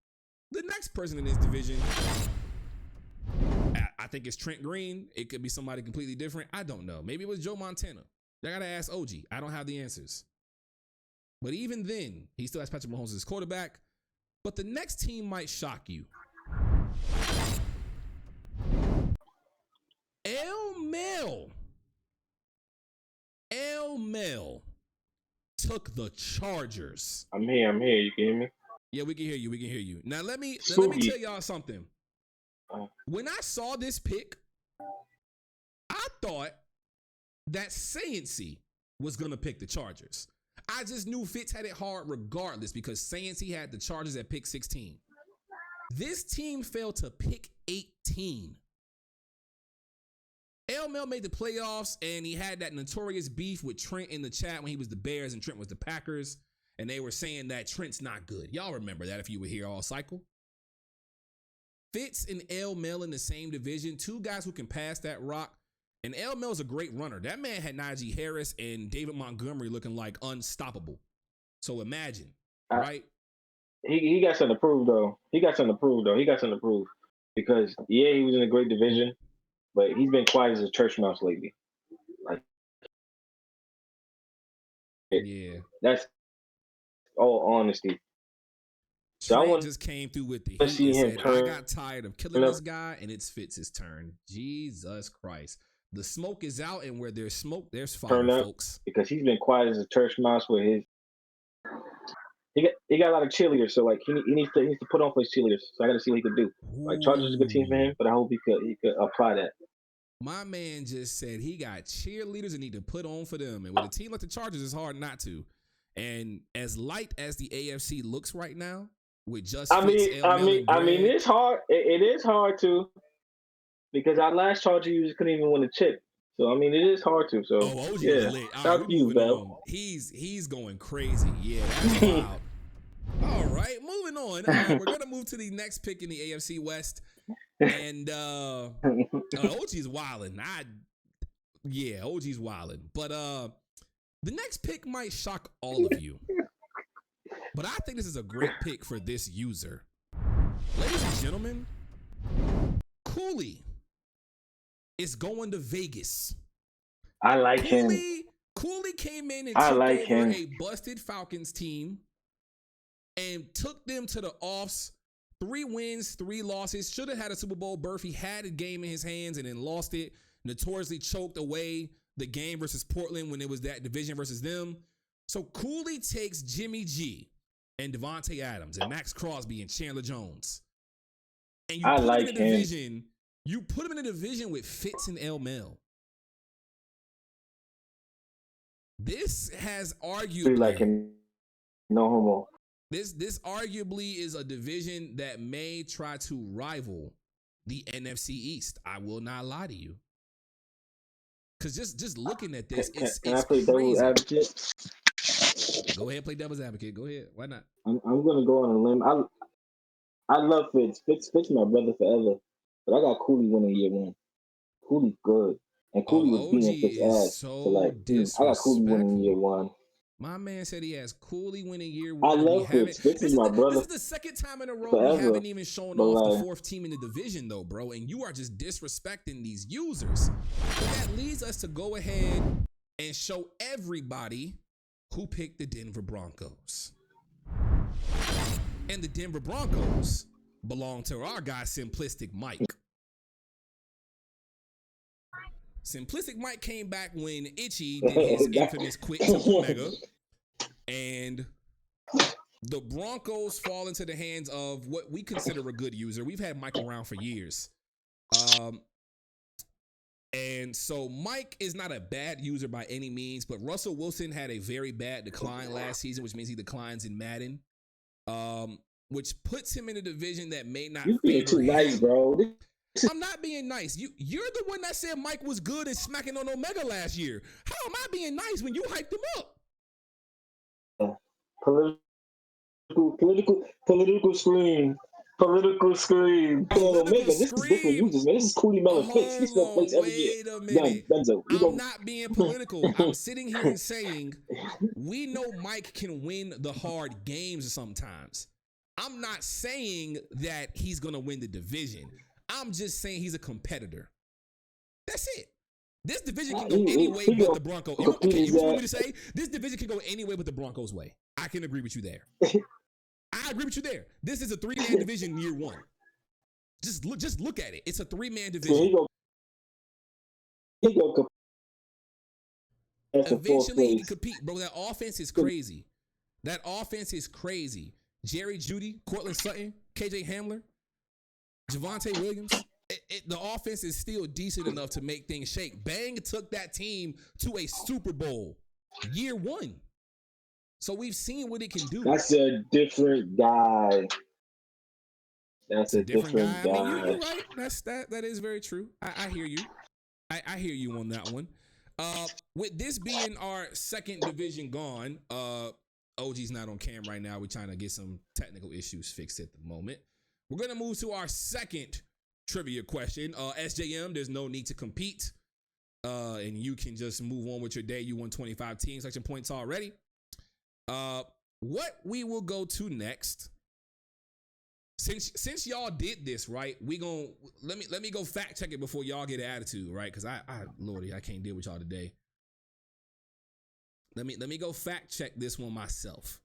the next person in this division, I think it's Trent Green. It could be somebody completely different. I don't know. Maybe it was Joe Montana. I got to ask OG. I don't have the answers. But even then, he still has Patrick Mahomes as his quarterback. But the next team might shock you. El Mel took the Chargers. I'm here. You can hear me? Yeah, we can hear you. Now let me tell y'all something. When I saw this pick, I thought that Saintsy was gonna pick the Chargers. I just knew Fitz had it hard regardless because Saintsy had the Chargers at pick 16. This team failed to pick 18. El Mel made the playoffs, and he had that notorious beef with Trent in the chat when he was the Bears and Trent was the Packers, and they were saying that Trent's not good. Y'all remember that if you were here all cycle. Fitz and El Mel in the same division, two guys who can pass that rock, and El Mel's a great runner. That man had Najee Harris and David Montgomery looking like unstoppable. So imagine, right? He got something to prove, though. He got something to prove because, yeah, he was in a great division, but he's been quiet as a church mouse lately. Like, yeah, that's all honesty. So Trent just came through with the heat and said, I got tired of killing this guy, and it's Fitz's turn. Jesus Christ. The smoke is out, and where there's smoke, there's fire, folks. Because he's been quiet as a church mouse with his... He got a lot of cheerleaders, so like he needs to put on for his cheerleaders. So I got to see what he can do. Like Chargers is a good team for him, but I hope he could apply that. My man just said he got cheerleaders and need to put on for them, and with a team like the Chargers, it's hard not to. And as light as the AFC looks right now, with just it's hard. It is hard to, because our last Charger you couldn't even win a chip. So it is hard to. So OG yeah, lit. shout to you, Bell. He's going crazy. Yeah, that's wild. All right, moving on. We're gonna move to the next pick in the AFC West, and OG's wilding. OG's wilding. But the next pick might shock all of you. But I think this is a great pick for this user. Ladies and gentlemen, Cooley is going to Vegas. I like him. Cooley came in and took over a busted Falcons team and took them to the offs. 3 wins, 3 losses. Should have had a Super Bowl berth. He had a game in his hands and then lost it. Notoriously choked away the game versus Portland when it was that division versus them. So Cooley takes Jimmy G and Devontae Adams and Max Crosby and Chandler Jones. And you put him in a division. You put him in a division with Fitz and El Mel. This has arguably like him. No homo. This arguably is a division that may try to rival the NFC East. I will not lie to you. Because just looking at this, it's I play devil's advocate? Go ahead, play devil's advocate. Go ahead. Why not? I'm gonna go on a limb. I love Fitz. Fitz my brother forever. But I got Cooley winning year 1. Cooley's good. And Cooley was beating Fitz's ass. So I got Cooley winning year 1. My man said he has Cooley winning year 1. I love Fitz. Fitz is my brother. This is the second time in a row we haven't even shown off the 4th team in the division, though, bro. And you are just disrespecting these users. But that leads us to go ahead and show everybody who picked the Denver Broncos. And the Denver Broncos belong to our guy, Simplistic Mike. Simplistic Mike came back when Itchy did his infamous quit to Omega. And the Broncos fall into the hands of what we consider a good user. We've had Mike around for years. And so Mike is not a bad user by any means, but Russell Wilson had a very bad decline last season, which means he declines in Madden, which puts him in a division that may not. You being too nice, bro. I'm not being nice. You're the one that said Mike was good and smacking on Omega last year. How am I being nice when you hyped him up? Political scream. Political scream. Omega. This is different users, man. This is Cooley Mellon Fix. He still plays every year. Wait a minute. Benzo. I'm not being political. I'm sitting here and saying we know Mike can win the hard games sometimes. I'm not saying that he's going to win the division. I'm just saying he's a competitor. That's it. This division can go any way but the Broncos. Okay, you want me to say this division can go any way but the Broncos' way? I can agree with you there. I agree with you there. This is a 3-man division year one. Just look at it. It's a 3-man division. Eventually he can compete, bro. That offense is crazy. That offense is crazy. Jerry Jeudy, Cortland Sutton, KJ Hamler, Javonte Williams. The offense is still decent enough to make things shake. Bang took that team to a Super Bowl year one. So we've seen what it can do. That's a different guy. That's a different guy. I mean, you're right. That is very true. I hear you. I hear you on that one. With this being our second division gone, OG's not on cam right now. We're trying to get some technical issues fixed at the moment. We're going to move to our second trivia question. SJM, there's no need to compete. And you can just move on with your day. You won 25 team selection points already. What we will go to next, since y'all did this, right? Let me go fact check it before y'all get an attitude, right? Because Lordy, I can't deal with y'all today. Let me go fact check this one myself,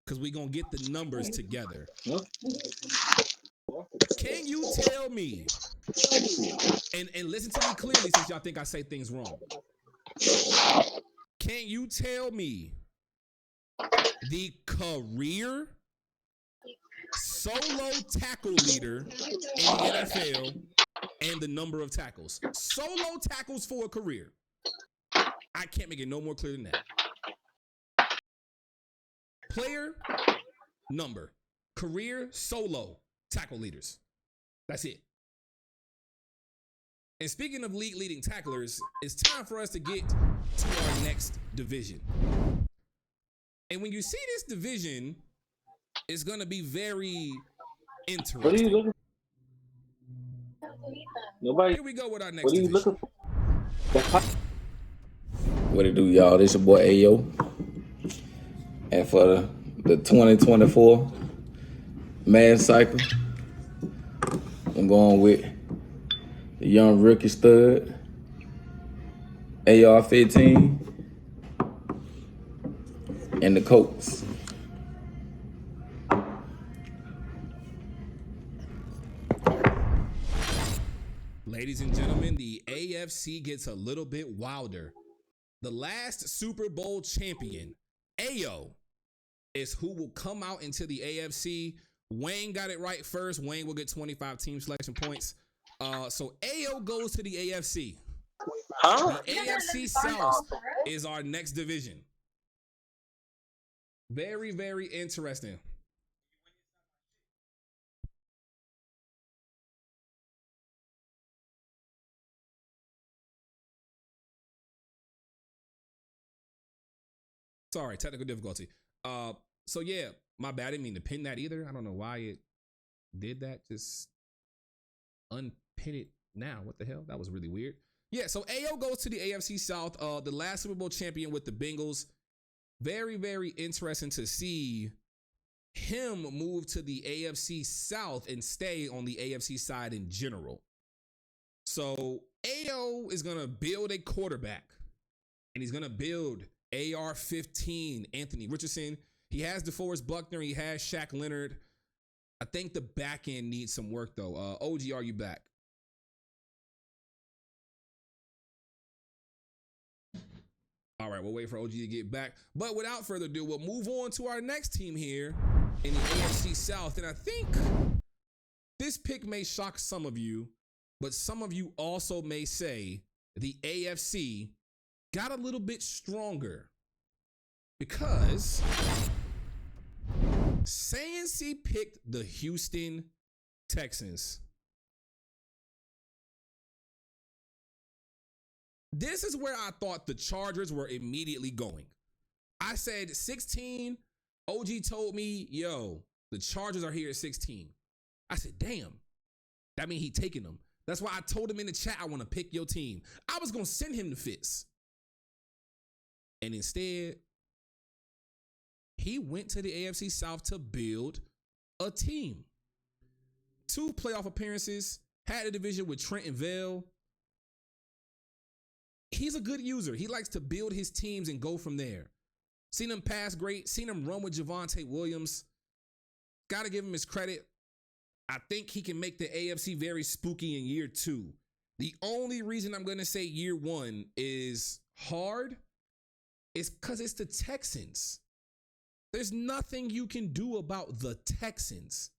because we gonna get the numbers together. Can you tell me, and listen to me clearly since y'all think I say things wrong. Can you tell me the career solo tackle leader in the NFL and the number of tackles? Solo tackles for a career. I can't make it no more clear than that. Player, number, career, solo tackle leaders. That's it. And speaking of league leading tacklers, it's time for us to get to our next division. And when you see this division, it's going to be very interesting. What are you looking for? Here we go with our next division. What are you looking for? What it do, y'all? This your boy Ayo. And for the 2024 Madden cycle, I'm going with the young rookie stud, AR-15, and the Colts. Ladies and gentlemen, the AFC gets a little bit wilder. The last Super Bowl champion, Ayo, is who will come out into the AFC. Wayne got it right first. Wayne will get 25 team selection points. So Ayo goes to the AFC. The AFC South is our next division. Very, very interesting. Sorry, technical difficulty. So yeah, my bad. I didn't mean to pin that either. I don't know why it did that. Just unpin it now. What the hell? That was really weird. Yeah, so Ayo goes to the AFC South. The last Super Bowl champion with the Bengals. Very, very interesting to see him move to the AFC South and stay on the AFC side in general. So Ayo is going to build a quarterback, and he's going to build AR-15, Anthony Richardson. He has DeForest Buckner. He has Shaq Leonard. I think the back end needs some work, though. OG, are you back? All right, we'll wait for OG to get back. But without further ado, we'll move on to our next team here in the AFC South. And I think this pick may shock some of you, but some of you also may say the AFC got a little bit stronger because Sancy picked the Houston Texans. This is where I thought the Chargers were immediately going. I said 16. OG told me, yo, the Chargers are here at 16. I said, damn. That means he taking them. That's why I told him in the chat, I want to pick your team. I was going to send him the Fitz. And instead, he went to the AFC South to build a team. 2 playoff appearances, had a division with Trent and Vale. He's a good user. He likes to build his teams and go from there. Seen him pass great. Seen him run with Javonte Williams. Got to give him his credit. I think he can make the AFC very spooky in year 2. The only reason I'm going to say year 1 is hard is because it's the Texans. There's nothing you can do about the Texans.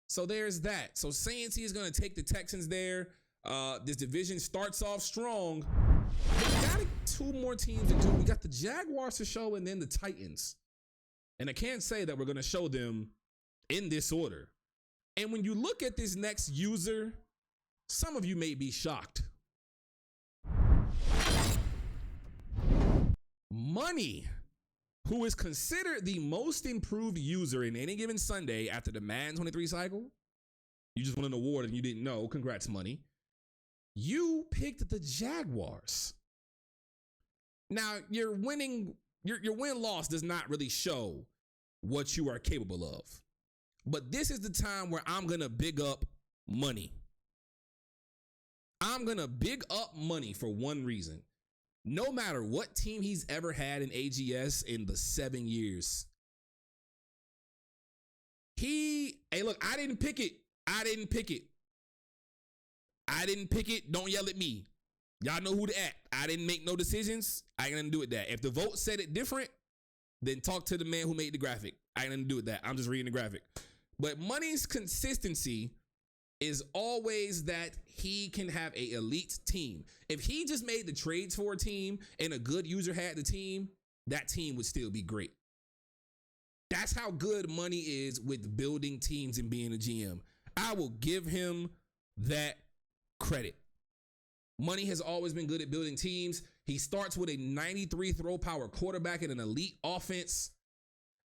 So there's that. So Sancy is going to take the Texans there. This division starts off strong. But we got 2 more teams to do. We got the Jaguars to show and then the Titans. And I can't say that we're going to show them in this order. And when you look at this next user, some of you may be shocked. Money, who is considered the most improved user in any given Sunday after the Madden 23 cycle. You just won an award and you didn't know. Congrats, Money. You picked the Jaguars. Now, your win-loss does not really show what you are capable of. But this is the time where I'm going to big up Money. I'm going to big up Money for one reason. No matter what team he's ever had in AGS in the 7 years, hey, look, I didn't pick it. Don't yell at me. Y'all know who to act. I didn't make no decisions. I ain't gonna do with that. If the vote said it different, then talk to the man who made the graphic. I ain't gonna do with that. I'm just reading the graphic. But Money's consistency is always that he can have a elite team. If he just made the trades for a team and a good user had the team, that team would still be great. That's how good Money is with building teams and being a GM. I will give him that credit. Money has always been good at building teams. He starts with a 93 throw power quarterback and an elite offense.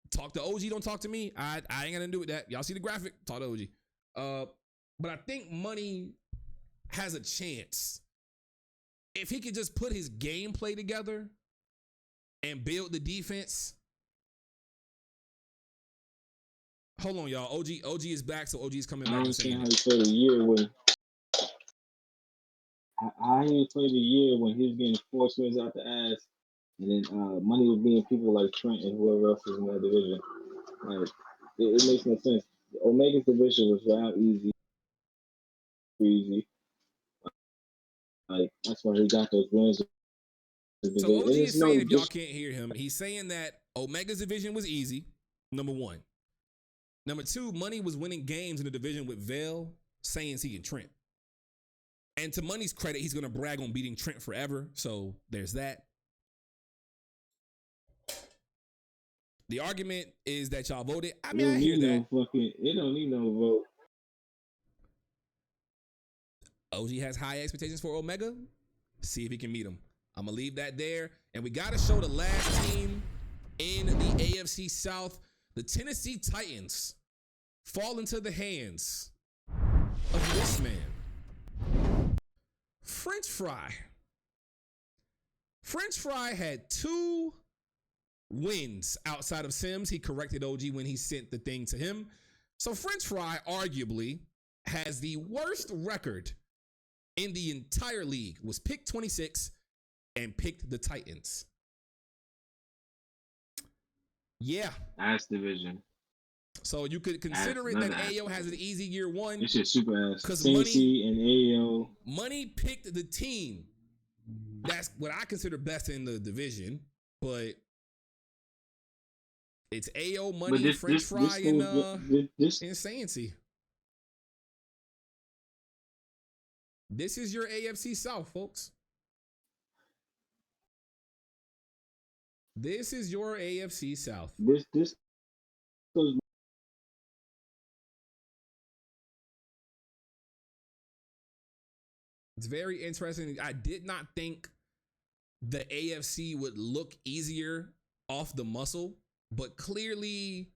Talk to OG, don't talk to me. I ain't gonna do with that. Y'all see the graphic? Talk to OG. But I think Money has a chance. If he could just put his gameplay together and build the defense. Hold on, y'all. OG is back, so OG is coming back. I understand how he played a year when I he played a year when he was getting 4 swings out the ass, and then Money was being people like Trent and whoever else was in that division. Like it makes no sense. Omega's division was very easy. Like that's why he got those wins. So OG is saying, if y'all can't hear him, he's saying that Omega's division was easy, number 1. Number 2, Money was winning games in the division with Vale, Sancy, and Trent. And to Money's credit, he's going to brag on beating Trent forever. So there's that. The argument is that y'all voted. I mean, I hear that. It don't need no vote. OG has high expectations for Omega. See if he can meet them. I'm going to leave that there. And we got to show the last team in the AFC South. The Tennessee Titans fall into the hands of this man. French Fry. French Fry had 2 wins outside of Sims. He corrected OG when he sent the thing to him. So French Fry arguably has the worst record in the entire league. Was picked 26 and picked the Titans. Yeah. Ass division. So you could consider it that Ayo has an easy year 1. This shit super ass. Because Money and Ayo. Money picked the team. That's what I consider best in the division. But it's Ayo, Money, French Fry, and Sancy. This is your AFC South, folks. This is your AFC South. This was It's very interesting. I did not think the AFC would look easier off the muscle, but clearly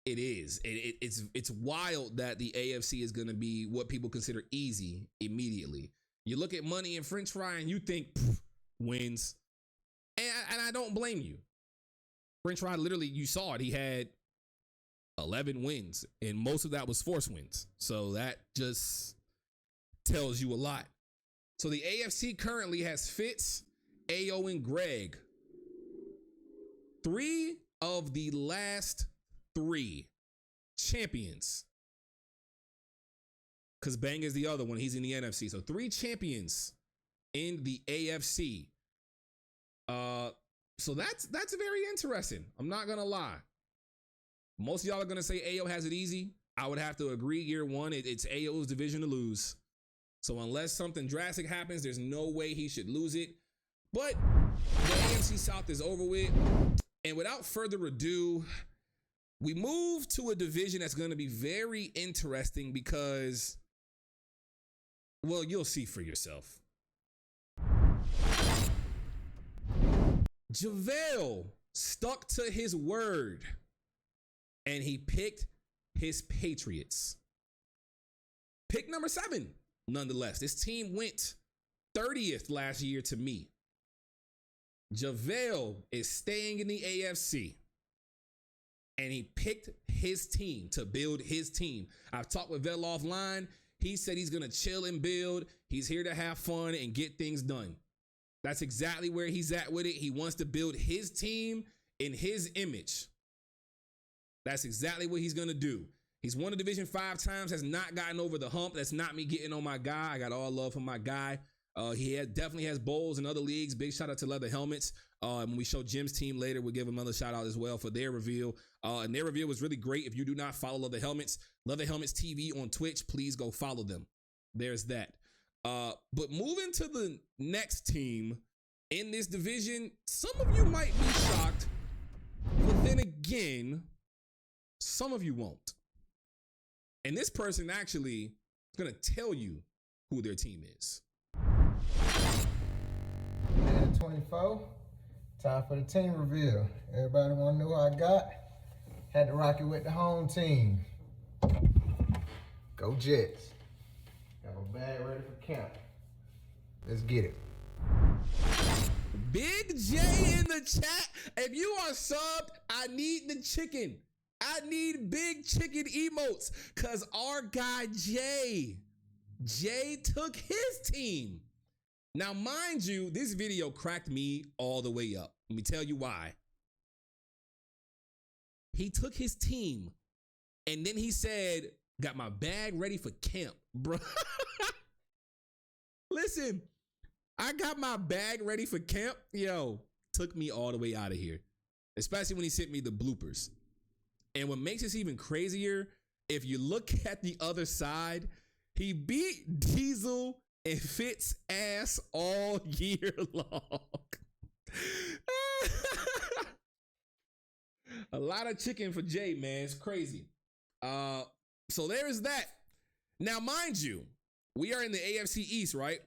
it is. It's wild that the AFC is going to be what people consider easy immediately. You look at Money and French Fry and you think wins. And I don't blame you. French Fry, literally, you saw it. He had 11 wins, and most of that was forced wins. So that just tells you a lot. So the AFC currently has Fitz, Ayo, and Greg. 3 of the last 3 champions. Because Bang is the other one. He's in the NFC. So 3 champions in the AFC. So that's very interesting. I'm not gonna lie. Most of y'all are gonna say Ayo has it easy. I would have to agree. Year one, it's Ayo's division to lose. So unless something drastic happens, there's no way he should lose it. But the AFC South is over with. And without further ado, we move to a division that's going to be very interesting because, well, you'll see for yourself. JaVale stuck to his word and he picked his Patriots. Pick number 7, nonetheless. This team went 30th last year to me. JaVale is staying in the AFC and he picked his team to build his team. I've talked with Vel offline. He said he's going to chill and build. He's here to have fun and get things done. That's exactly where he's at with it. He wants to build his team in his image. That's exactly what he's going to do. He's won the division 5 times, has not gotten over the hump. That's not me getting on my guy. I got all love for my guy. He definitely has bowls in other leagues. Big shout out to Leather Helmets. When we show Jim's team later, we'll give him another shout out as well for their reveal. And their reveal was really great. If you do not follow Leather Helmets TV on Twitch, please go follow them. There's that. But moving to the next team in this division, some of you might be shocked, but then again, some of you won't. And this person actually is going to tell you who their team is. Madden 24, time for the team reveal. Everybody want to know who I got? Had to rock it with the home team. Go Jets. Got my bag ready for camp. Let's get it. Big J in the chat. If you are subbed, I need the chicken. I need big chicken emotes because our guy Jay took his team. Now, mind you, this video cracked me all the way up. Let me tell you why. He took his team and then he said, got my bag ready for camp, bro. Listen, I got my bag ready for camp. Yo, took me all the way out of here, especially when he sent me the bloopers. And what makes this even crazier, if you look at the other side, he beat Diesel and Fitz ass all year long. A lot of chicken for Jay, man. It's crazy. So there's that. Now, mind you, we are in the AFC East, right?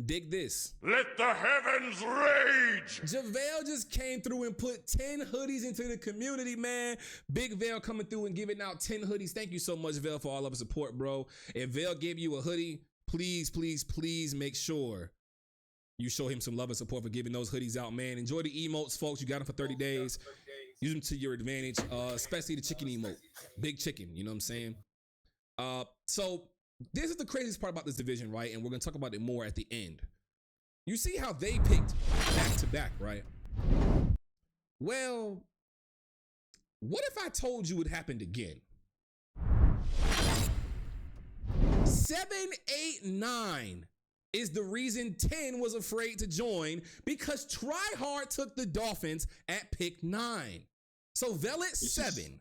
Dig this. Let the heavens rage! JaVale just came through and put 10 hoodies into the community, man. Big Vale coming through and giving out 10 hoodies. Thank you so much, Vale, for all of the support, bro. If Vale gave you a hoodie, please, please, please make sure you show him some love and support for giving those hoodies out, man. Enjoy the emotes, folks. You got them for 30 days. Use them to your advantage, especially the chicken emote. Big chicken, you know what I'm saying? So this is the craziest part about this division, right? And we're going to talk about it more at the end. You see how they picked back to back, right? Well, what if I told you it happened again? 7, 8, 9 is the reason 10 was afraid to join because Tryhard took the Dolphins at pick 9. So Vel at 7,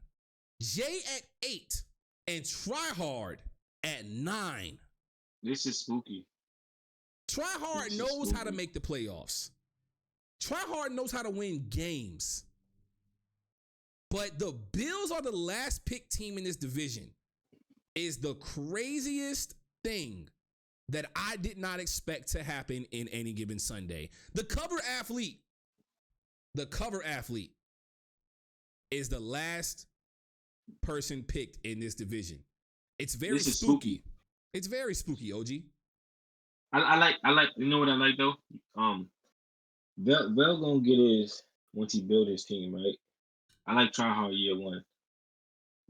Jay at 8, and Tryhard at 9. This is spooky. Try Hard knows how to make the playoffs. Try Hard knows how to win games. But the Bills are the last pick team in this division. Is the craziest thing that I did not expect to happen in any given Sunday. The cover athlete is the last person picked in this division. It's very spooky. It's very spooky, OG. I like. You know what I like though? Bell gonna get his once he build his team, right? I like try hard year one.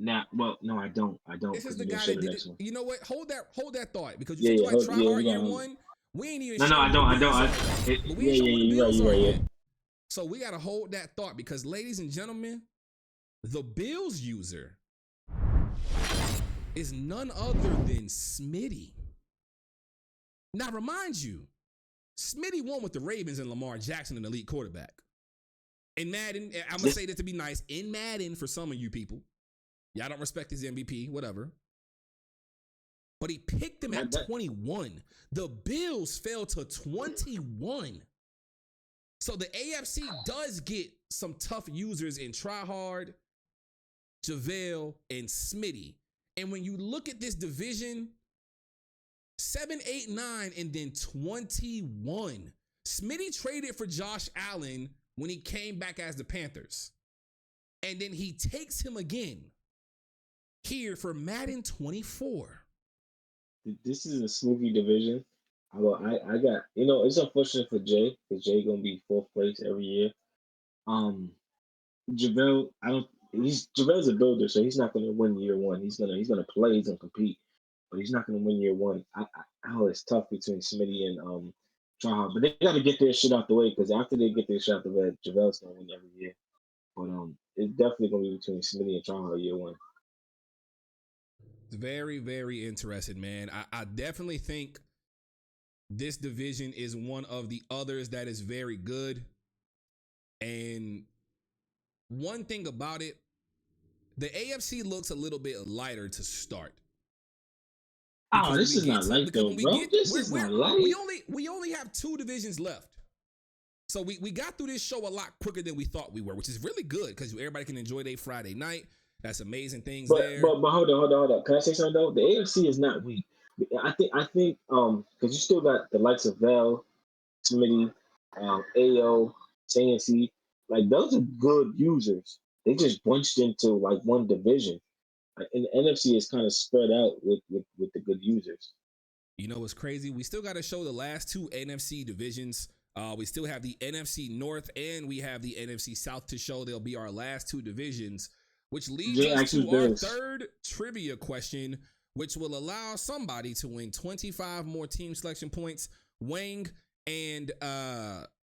Now, well, no, I don't. This is the guy that did it. You know what? Hold that thought because Yeah, you yeah, like try hard year hold. one. We ain't even. No, I don't. But we ain't showing the Bills You're right. yet. So we gotta hold that thought because, ladies and gentlemen, the Bills user is none other than Smitty. Now, remind you, Smitty won with the Ravens and Lamar Jackson, an elite quarterback. In Madden, I'm gonna say this to be nice. In Madden, for some of you people, y'all don't respect his MVP, whatever. But he picked him at 21. The Bills fell to 21. So the AFC does get some tough users in Tryhard, JaVale, and Smitty. And when you look at this division, 7, 8, 9, and then 21. Smitty traded for Josh Allen when he came back as the Panthers. And then he takes him again here for Madden 24. This is a spooky division. I got, it's unfortunate for Jay because Jay gonna be fourth place every year. JaVale, JaVale's a builder, so he's not gonna win year one. He's gonna play, he's gonna compete, but he's not gonna win year one. It's tough between Smitty and Tryhard, but they gotta get their shit out the way because after they get their shit out the way, JaVale's gonna win every year. But it's definitely gonna be between Smitty and Tryhard year one. It's very, very interesting, man. I definitely think this division is one of the others that is very good. And one thing about it, the AFC looks a little bit lighter to start. Oh, this is not light though, bro. This is not light. We only have 2 divisions left. So we got through this show a lot quicker than we thought we were, which is really good because everybody can enjoy their Friday night. That's amazing things there. But hold on. Can I say something though? The AFC is not weak. I think because you still got the likes of Vel, Smitty, AO, CNC. Like those are good users. They just bunched into like one division. And the NFC is kind of spread out with the good users. You know what's crazy? We still got to show the last 2 NFC divisions. We still have the NFC North and we have the NFC South to show. They'll be our last 2 divisions, which leads us to our third trivia question, which will allow somebody to win 25 more team selection points. Wang and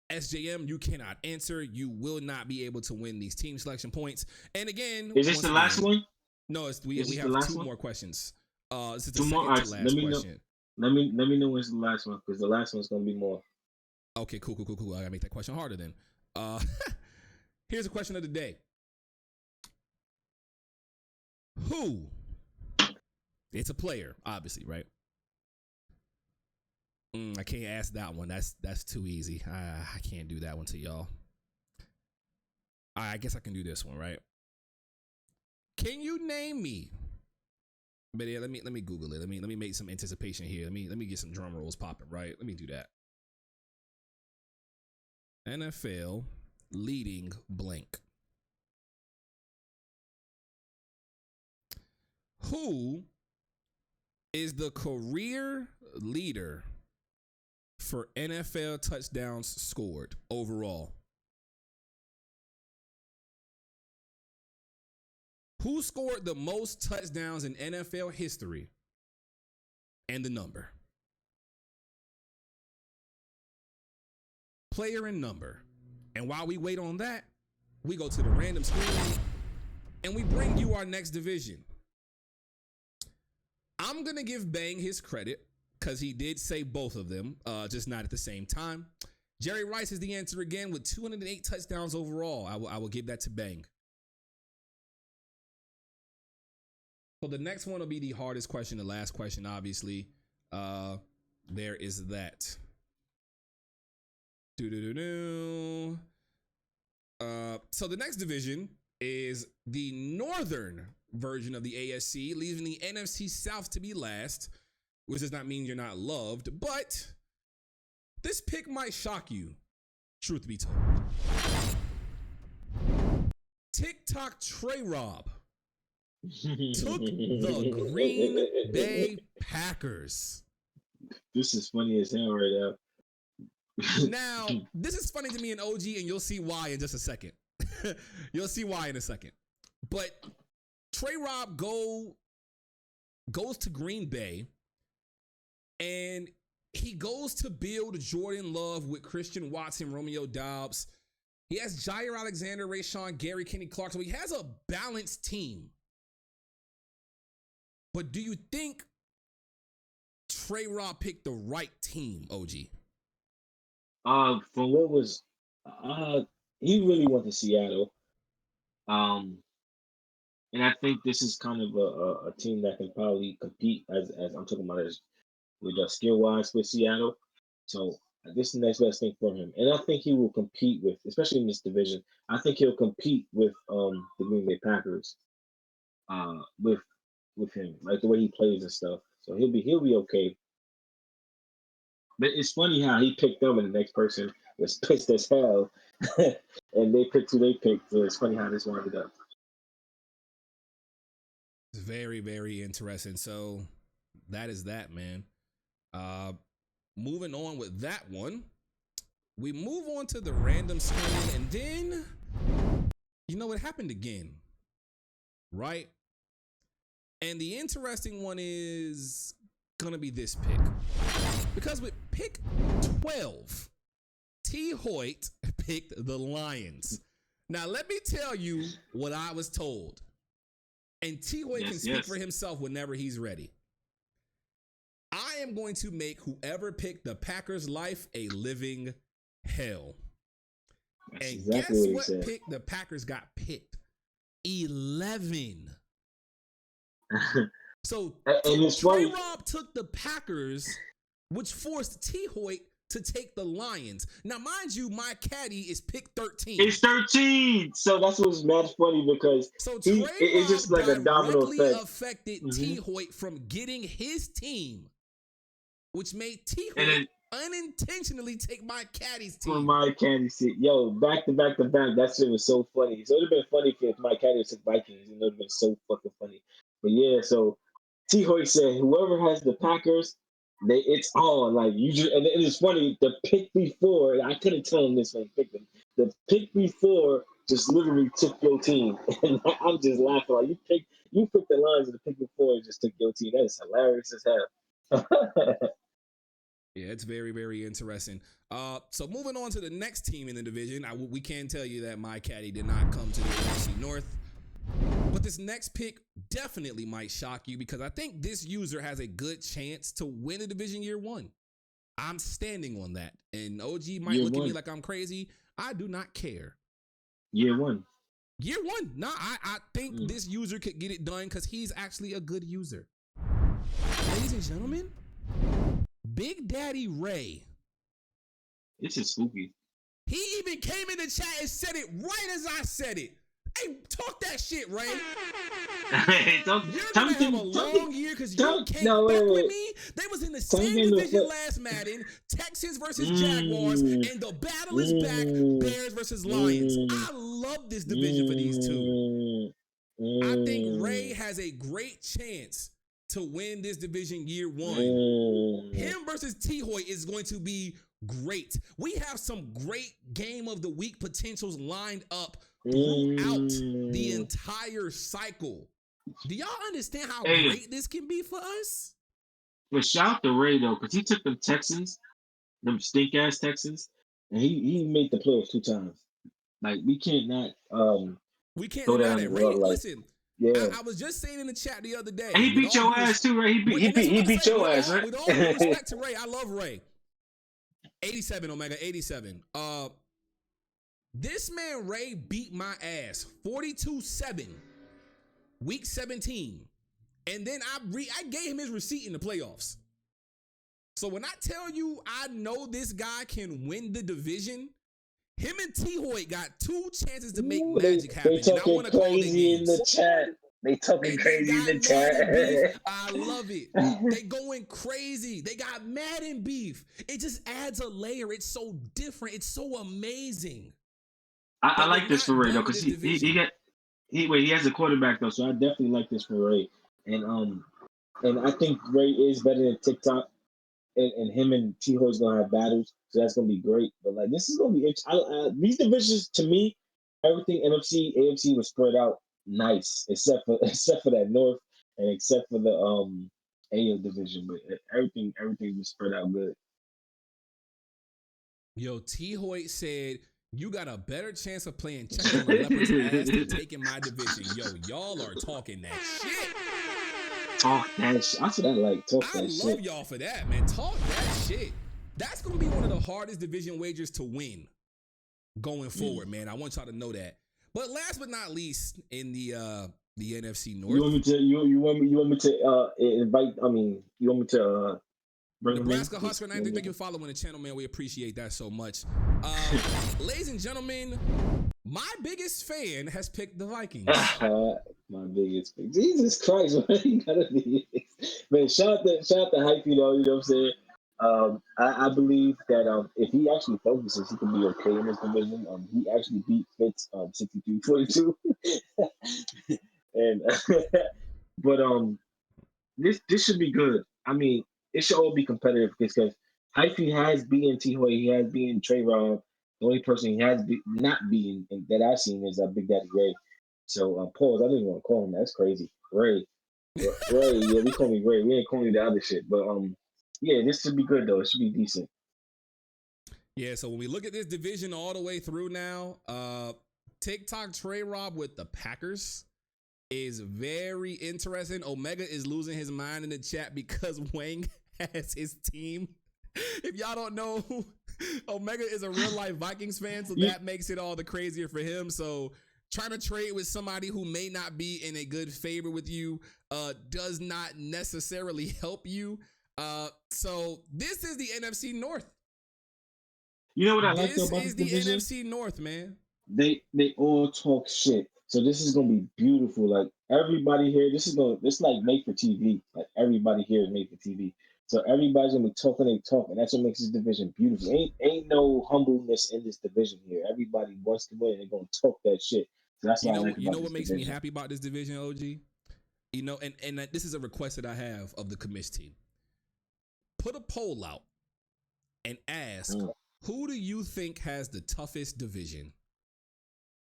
SJM, you cannot answer. You will not be able to win these team selection points. And again, is this the last one? No, we have 2 more questions. This is the 2 more. second to last question. Let me know when's the last one because the last one's gonna be more. Okay, cool. I gotta make that question harder then. Here's a question of the day. Who? It's a player, obviously, right? I can't ask that one. That's too easy. I can't do that one to y'all. I guess I can do this one, right? Can you name me? But yeah, let me Google it. Let me make some anticipation here. Let me get some drum rolls popping, right? Let me do that. NFL leading blank. Who is the career leader for NFL touchdowns scored overall? Who scored the most touchdowns in NFL history? And the number. Player and number. And while we wait on that, we go to the random screen and we bring you our next division. I'm going to give Bang his credit because he did say both of them, just not at the same time. Jerry Rice is the answer again with 208 touchdowns overall. I will give that to Bang. So the next one will be the hardest question, the last question, obviously. There is that. Do. So the next division is the northern version of the ASC, leaving the NFC South to be last, which does not mean you're not loved, but this pick might shock you, truth be told. TikTok Trey Rob took the Green Bay Packers. This is funny as hell right now. Now, this is funny to me and OG, and you'll see why in just a second. You'll see why in a second. But Trey Rob goes to Green Bay, and he goes to build Jordan Love with Christian Watson, Romeo Doubs. He has Jair Alexander, Rashawn Gary, Kenny Clark. So he has a balanced team. But do you think Trey Rob picked the right team, OG? From what was, he really went to Seattle. And I think this is kind of a team that can probably compete as I'm talking about as with skill wise with Seattle. So this is the next best thing for him, and I think he will compete with, especially in this division. I think he'll compete with the Green Bay Packers, with him, like the way he plays and stuff. So he'll be okay. But it's funny how he picked them, and the next person was pissed as hell, and they picked who they picked. So it's funny how this wound up. It's very, very interesting. So that is that, man. Moving on with that one, we move on to the random screen, and then, you know, it happened again, right? And the interesting one is gonna be this pick, because with pick 12, T. Hoyt picked the Lions. Now, let me tell you what I was told, and T. Hoyt can speak for himself whenever he's ready. I am going to make whoever picked the Packers' life a living hell. That's and exactly guess what what pick the Packers got picked? 11. So Trey Rob took the Packers, which forced T. Hoyt to take the Lions. Now, mind you, my caddy is pick 13. It's 13. So that's what's mad funny, because so Trey Rob it's just like a domino effect. Affected T. Hoyt from getting his team, which made T. Hoyt unintentionally take my caddy's team. For my caddy seat. Yo, back to back to back. That shit was so funny. So it would have been funny if my caddy took Vikings. It would have been so fucking funny. But yeah, so T. Hoyt said, whoever has the Packers, it's on. Like, you just, and it's funny, the pick before, I couldn't tell him this when he picked them. The pick before just literally took your team. And I'm just laughing. Like, you picked the Lions, and the pick before just took your team. That is hilarious as hell. Yeah, it's very, very interesting. So moving on to the next team in the division, we can tell you that my caddy did not come to the NFC North. But this next pick definitely might shock you, because I think this user has a good chance to win the division year one. I'm standing on that. And OG might look at me like I'm crazy. I do not care. Year one. Year one. Nah, I think this user could get it done because he's actually a good user. Ladies and gentlemen, Big Daddy Ray. This is spooky. He even came in the chat and said it right as I said it. Hey, talk that shit, Ray. You're gonna have a long year because you can't fuck with me. They was in the same division last Madden, Texans versus Jaguars, and the battle is back, Bears versus Lions. I love this division for these two. I think Ray has a great chance to win this division year one. Him versus T. Hoyt is going to be great. We have some great game of the week potentials lined up throughout the entire cycle. Do y'all understand how great this can be for us? But shout out to Ray, though, because he took them Texans, them stink-ass Texans, and he made the playoffs 2 times. Like, we can't not we can't deny that. Ray, like, listen, yeah. I was just saying in the chat the other day. And he beat your ass, too, Ray. He beat your ass, right? With all due respect to Ray, I love Ray. 87, Omega, 87. This man, Ray, beat my ass 42-7, week 17. And then I gave him his receipt in the playoffs. So when I tell you I know this guy can win the division, him and T-Hoyt got 2 chances to make magic happen. They And I want to call their crazy in the games. chat. They talking crazy in the chat. I love it. They going crazy. They got Madden beef. It just adds a layer. It's so different. It's so amazing. I like this for Ray though, because he has a quarterback though, So I definitely like this for Ray. And I think Ray is better than TikTok. And him and T-Hoy's gonna have battles, so that's gonna be great. But like, this is gonna be these divisions to me. Everything NFC, AFC was spread out nice, except for that North and except for the AO division. But everything was spread out good. Yo, T-Hoyt said you got a better chance of playing checkers on the leopard's ass than taking my division. Yo, y'all are talking that shit. Talk that shit. That's what I like. Talk that shit. I love y'all for that, man. Talk that shit. That's gonna be one of the hardest division wagers to win going forward, man. I want y'all to know that. But last but not least, in the NFC North, you want me to invite? I mean, you want me to bring Nebraska Husker 93. Thank you for following the channel, man. We appreciate that so much. Ladies and gentlemen, my biggest fan has picked the Vikings. My biggest fan. Jesus Christ, man, you gotta be man. Shout out to Hype, you know what I'm saying. I believe that if he actually focuses, he can be okay in this division. He actually beat Fitz 63-42, and but this should be good. I mean, it should all be competitive because Hyphy has beaten T-Hoy, he has beaten Trey Rob. The only person he has not beaten that I've seen is Big Daddy Ray. So pause. I didn't want to call him that. That's crazy. Ray. Yeah, we call me Ray. We ain't call me the other shit. But yeah, this should be good though. It should be decent. Yeah, so when we look at this division all the way through now, TikTok Trey Rob with the Packers is very interesting. Omega is losing his mind in the chat because Wang has his team. If y'all don't know, Omega is a real life Vikings fan, so that makes it all the crazier for him. So trying to trade with somebody who may not be in a good favor with you does not necessarily help you. So this is the NFC North. You know what I like about this is the division? NFC North, man. They all talk shit. So this is gonna be beautiful. Like everybody here, this like made for TV. Like everybody here is made for TV. So everybody's gonna be talking and talking. That's what makes this division beautiful. Ain't no humbleness in this division here. Everybody wants to win. They're gonna talk that shit. So that's what I like about you know what this makes division. me happy about this division, OG? You know, and this is a request that I have of the commish team. Put a poll out and ask who do you think has the toughest division?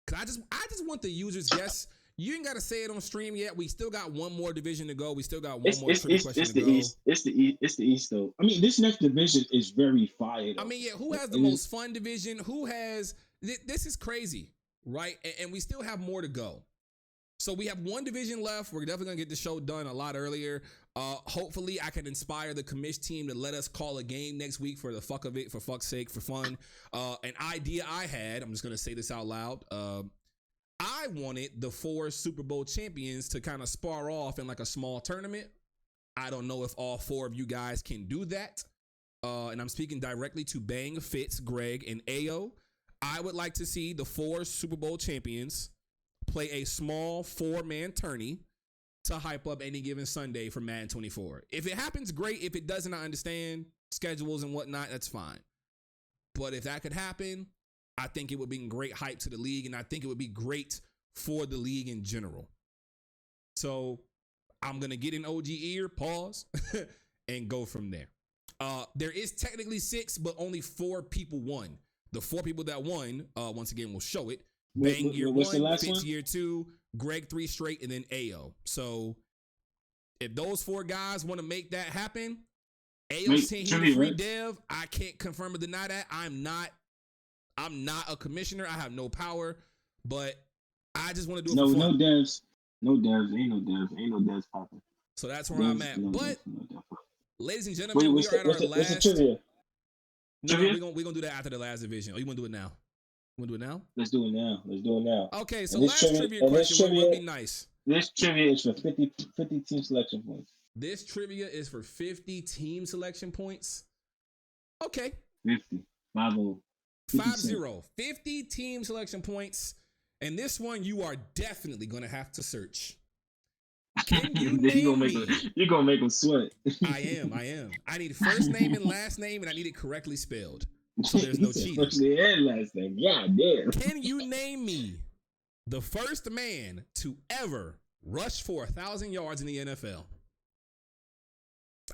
Cause I just want the users guess. You ain't got to say it on stream yet. We still got one more division to go. We still got one more trivia question to go. East. It's the East though. I mean, this next division is very fire. Though. I mean, yeah. Who has the most fun division? Who has? This is crazy, right? And we still have more to go. So we have one division left. We're definitely gonna get the show done a lot earlier. Hopefully, I can inspire the commish team to let us call a game next week for the fuck of it, for fuck's sake, for fun. An idea I had. I'm just gonna say this out loud. I wanted the 4 Super Bowl champions to kind of spar off in like a small tournament. I don't know if all 4 of you guys can do that. And I'm speaking directly to Bang, Fitz, Greg, and Ayo. I would like to see the 4 Super Bowl champions play a small 4-man tourney to hype up any given Sunday for Madden 24. If it happens, great. If it doesn't, I understand schedules and whatnot. That's fine. But if that could happen, I think it would be great hype to the league, and I think it would be great for the league in general. So I'm going to get an OG ear, pause, and go from there. There is technically 6, but only 4 people won. The 4 people that won, once again, we'll show it. Bang year 1, Fitz year 2, Greg 3 straight, and then Ayo. So if those 4 guys want to make that happen, Ayo's saying he's a free dev. I can't confirm or deny that. I'm not a commissioner. I have no power, but I just want to do it for fun. No devs popping. So that's where I'm at. But ladies and gentlemen, we are at our last. What's the trivia? No, we're gonna do that after the last division. Oh, you want to do it now? Want to do it now? Let's do it now. Okay, so last trivia question would be nice. This trivia is for 50 team selection points. This trivia is for 50 team selection points. Okay. 50. 50. 50 team selection points. And this one you are definitely going to have to search. Can you name me? You're going to make them sweat. I am. I need first name and last name, and I need it correctly spelled. So there's no cheating. First name and last name. God damn. Can you name me the first man to ever rush for 1,000 yards in the NFL?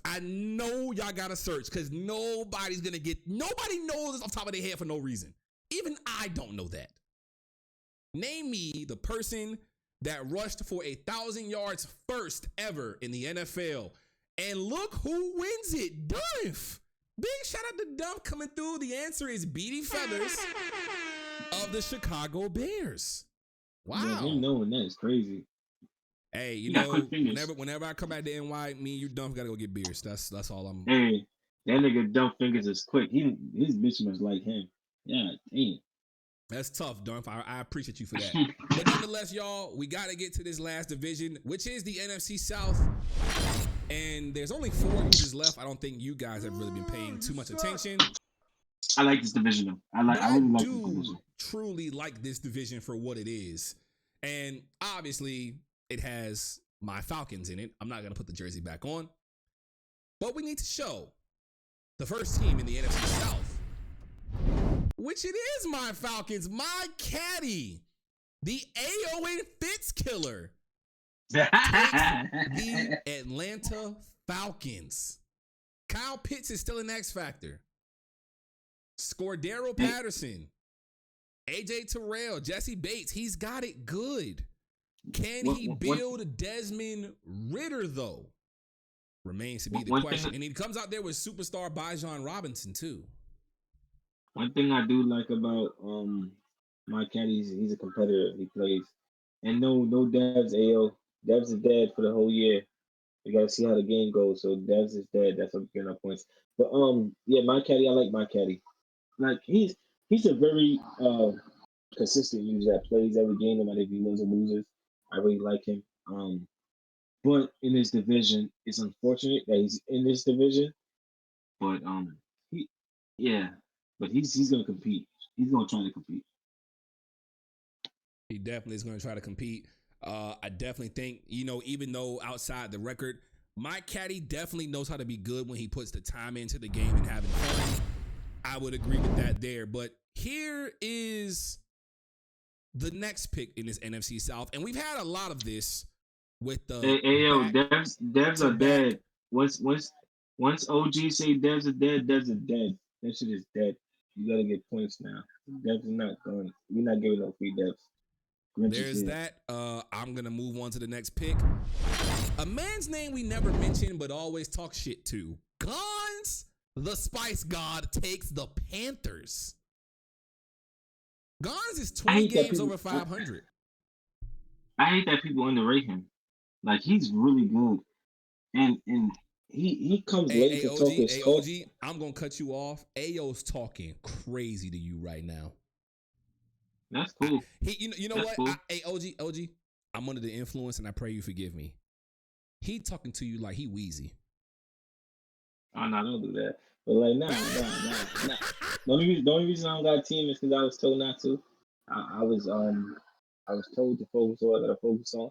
I know y'all got to search because nobody knows this off the top of their head for no reason. Even I don't know that. Name me the person that rushed for 1,000 yards first ever in the NFL. And look who wins it. Dunf. Big shout out to Dump coming through. The answer is Beatty Feathers of the Chicago Bears. Wow. Yeah, him knowing that is crazy. Hey, you know, whenever I come back to NY, me and you Dump gotta go get beers. That's all I'm. Hey, that nigga Dump Fingers is quick. His bitch must like him. Yeah, damn. That's tough, Dump. I appreciate you for that. But nonetheless, y'all, we got to get to this last division, which is the NFC South. And there's only 4 users left. I don't think you guys have really been paying too much attention. I like this division, though. I really like this division. Truly like this division for what it is. And obviously, it has my Falcons in it. I'm not going to put the jersey back on. But we need to show the first team in the NFC South, which it is my Falcons, my caddy, the AON Fitz killer, takes the Atlanta Falcons. Kyle Pitts is still an X factor. Scordero Patterson, AJ Terrell, Jesse Bates, he's got it good. Can he build Desmond Ridder, though? Remains to be the question. And he comes out there with superstar Bijan Robinson, too. One thing I do like about my caddy, he's a competitor. He plays. And no Devs, AO. Devs is dead for the whole year. We got to see how the game goes. So Devs is dead. That's what I'm getting up points. But yeah, my caddy, I like my caddy. Like he's a very consistent user that plays every game, no matter if he wins or loses. I really like him. But in this division, it's unfortunate that he's in this division. But he's gonna compete. He's gonna try to compete. He definitely is gonna try to compete. I definitely think, even though outside the record, my caddy definitely knows how to be good when he puts the time into the game and having fun. I would agree with that there. But here is the next pick in this NFC South, and we've had a lot of this with the Devs are dead. Once OG say Devs are dead, Devs are dead. That shit is dead. You gotta get points now. Devs are not going. We're not giving no free Devs. There's that. I'm gonna move on to the next pick. A man's name we never mention but always talk shit to. Gons, the Spice God, takes the Panthers. Gons is 20 games over 500. I hate that people underrate him. Like he's really good, and he comes late to talk his talk. OG, I'm gonna cut you off. Ayo's talking crazy to you right now. That's cool. You know what? Cool. OG, I'm under the influence, and I pray you forgive me. He talking to you like he Wheezy. Oh no, don't do that. But like, nah. The only reason I don't got a team is because I was told not to. I was told to focus on what I gotta focus on,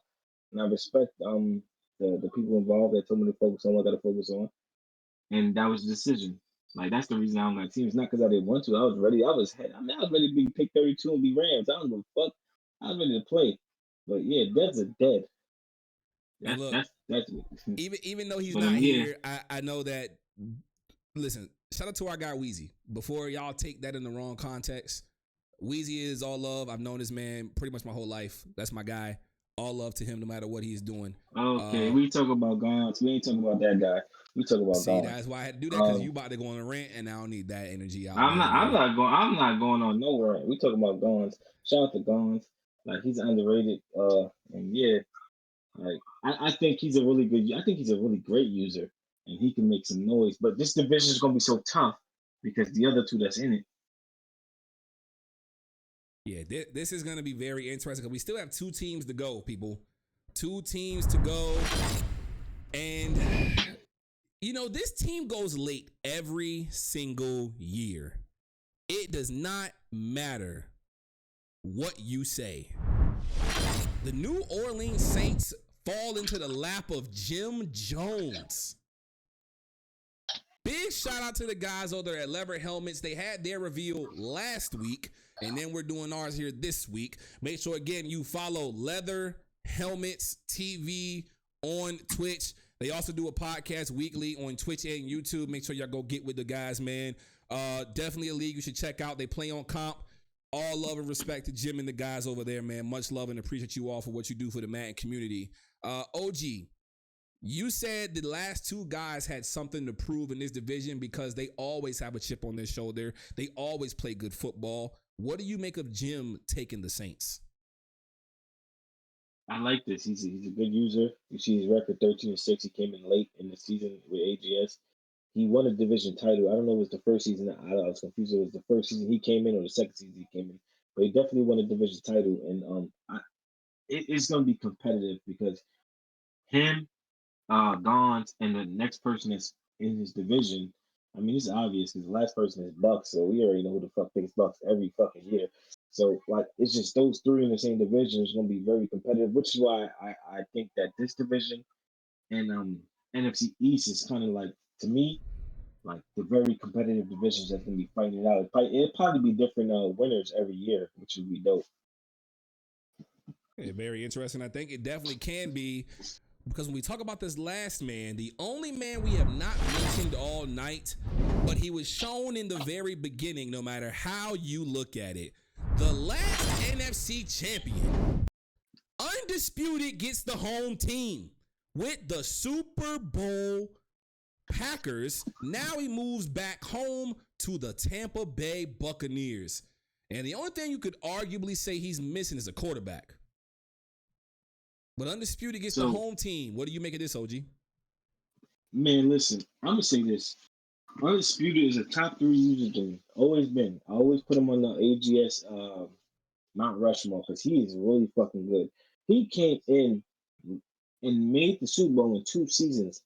and I respect the people involved that told me to focus on what I gotta focus on, and that was the decision. Like that's the reason I don't got a team. It's not because I didn't want to. I was ready. I was ready to be pick 32 and be Rams. I don't give a fuck. I was ready to play. But yeah, Devs are dead. That's even though he's not here, I know that. Listen, shout out to our guy Wheezy. Before y'all take that in the wrong context, Wheezy is all love. I've known this man pretty much my whole life. That's my guy. All love to him no matter what he's doing. Okay, we talk about Gons. We ain't talking about that guy. We talk about Gons. That's why I had to do that, because you about to go on a rant, and I don't need that energy out. I'm not going on nowhere. We talking about Gons. Shout out to Gons. Like he's underrated. And yeah, like I think he's a really great user, and he can make some noise. But this division is gonna be so tough because the other two that's in it. Yeah, this is going to be very interesting because we still have 2 teams to go, people. 2 teams to go. And, this team goes late every single year. It does not matter what you say. The New Orleans Saints fall into the lap of Jim Jones. Big shout out to the guys over there at Lever Helmets. They had their reveal last week, and then we're doing ours here this week. Make sure, again, you follow Leather Helmets TV on Twitch. They also do a podcast weekly on Twitch and YouTube. Make sure y'all go get with the guys, man. Definitely a league you should check out. They play on comp. All love and respect to Jim and the guys over there, man. Much love and appreciate you all for what you do for the Madden community. OG, you said the last two guys had something to prove in this division because they always have a chip on their shoulder. They always play good football. What do you make of Jim taking the Saints? I like this. He's a good user. You see his record 13-6. He came in late in the season with AGS. He won a division title. I don't know if it was the first season. I was confused. It was the first season he came in or the second season he came in. But he definitely won a division title. And it's going to be competitive because him, Gons, and the next person that's in his division, I mean, it's obvious because the last person is Bucks. So we already know who the fuck picks Bucks every fucking year. So, it's just those three in the same division is going to be very competitive, which is why I think that this division and NFC East is kind of to me, the very competitive divisions that's going to be fighting it out. It'll probably be different winners every year, which would be dope. Yeah, very interesting. I think it definitely can be because when we talk about this last man, the only man we have not mentioned all night, but he was shown in the very beginning, no matter how you look at it. The last NFC champion, undisputed, gets the home team with the Super Bowl Packers. Now he moves back home to the Tampa Bay Buccaneers. And the only thing you could arguably say he's missing is a quarterback. But undisputed gets the home team. What do you make of this, OG? Man, listen, I'm going to say this. Undisputed is a top 3 user game. Always been. I always put him on the AGS Mount Rushmore because he is really fucking good. He came in and made the Super Bowl in 2 seasons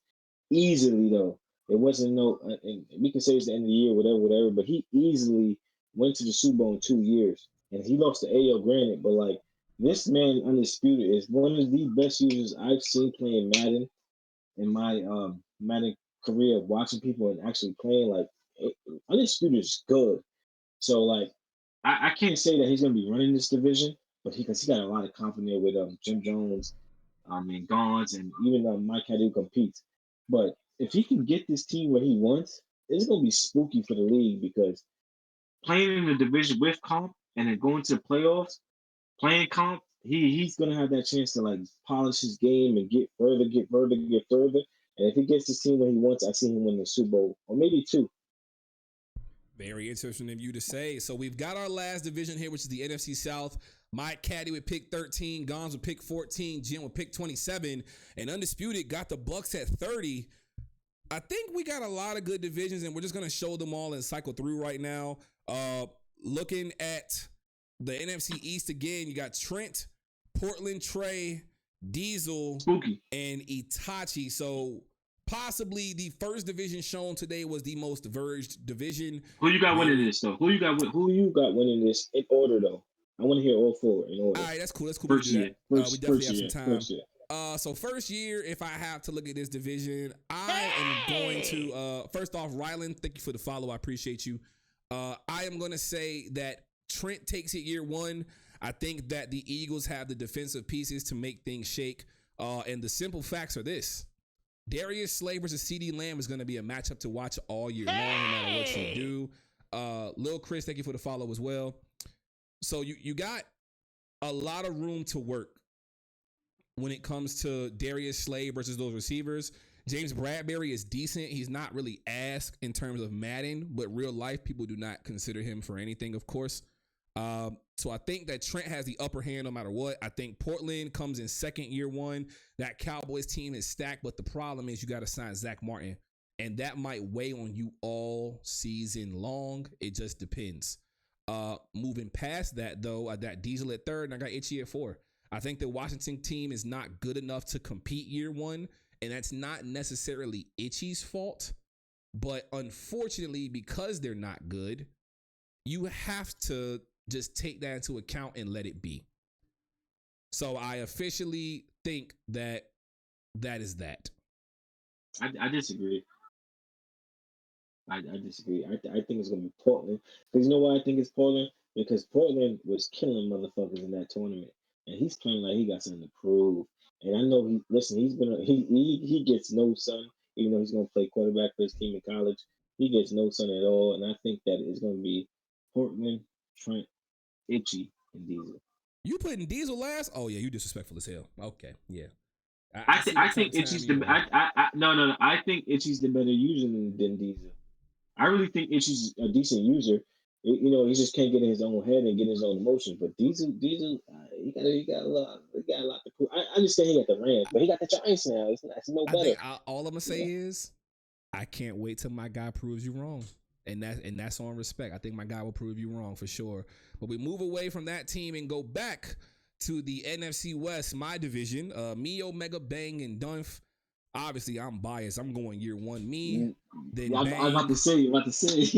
easily, though. It wasn't and we can say it's the end of the year, whatever, but he easily went to the Super Bowl in 2 years. And he lost to AO, granted, but this man, undisputed, is one of the best users I've seen playing Madden in my Madden career of watching people and actually playing. Undisputed is good. So I can't say that he's gonna be running this division, but because he got a lot of confidence with Jim Jones, and Gons, and even Mike had to compete. But if he can get this team where he wants, it's gonna be spooky for the league because playing in the division with comp and then going to the playoffs, playing comp, he's gonna have that chance to polish his game and get further. And if he gets this team where he wants, I see him win the Super Bowl or maybe 2. Very interesting of you to say. So we've got our last division here, which is the NFC South. Mike Caddy would pick 13, Gons would pick 14, Jim would pick 27, and Undisputed got the Bucks at 30. I think we got a lot of good divisions, and we're just going to show them all and cycle through right now. Looking at the NFC East again, you got Trent, Portland, Trey, Diesel, Spooky, and Itachi. So possibly the first division shown today was the most diverged division. Who you got winning this, though? Who you got winning this in order, though? I want to hear all 4 in order. All right, that's cool. First year. We definitely have some time. First year. So first year, if I have to look at this division, I am going to, first off, Rylan, thank you for the follow. I appreciate you. I am going to say that Trent takes it year 1. I think that the Eagles have the defensive pieces to make things shake. And the simple facts are this. Darius Slay versus CD Lamb is going to be a matchup to watch all year long, no matter what you do. Lil Chris, thank you for the follow as well. So you got a lot of room to work when it comes to Darius Slay versus those receivers. James Bradbury is decent. He's not really asked in terms of Madden, but real life, people do not consider him for anything, of course. So I think that Trent has the upper hand no matter what. I think Portland comes in second year 1. That Cowboys team is stacked, but the problem is you got to sign Zach Martin, and that might weigh on you all season long. It just depends. Moving past that, though, I got Diesel at 3rd, and I got Itchy at 4. I think the Washington team is not good enough to compete year 1, And that's not necessarily Itchy's fault, but unfortunately, because they're not good, you have to just take that into account and let it be. So I officially think that is that. I disagree. I disagree. I think it's gonna be Portland. Because you know why I think it's Portland? Because Portland was killing motherfuckers in that tournament, and he's playing like he got something to prove. And I know he gets no sun, even though he's gonna play quarterback for his team in college. He gets no sun at all, and I think that it's gonna be Portland, Trent, Itchy, and Diesel. You putting Diesel last? Oh yeah, you disrespectful as hell. Okay, yeah. I think Itchy's the no. I think Itchy's the better user than Diesel. I really think Itchy's a decent user. He just can't get in his own head and get his own emotions. But Diesel, he got a lot to prove. I understand he got the Rams, but he got the Giants now. It's no better. I think all I'm gonna say is, I can't wait till my guy proves you wrong, and that's on respect. I think my guy will prove you wrong for sure. But we move away from that team and go back to the NFC West, my division. Me, Omega, Bang, and Dunf. Obviously, I'm biased. I'm going year one. Me, then Bang. I was about to say.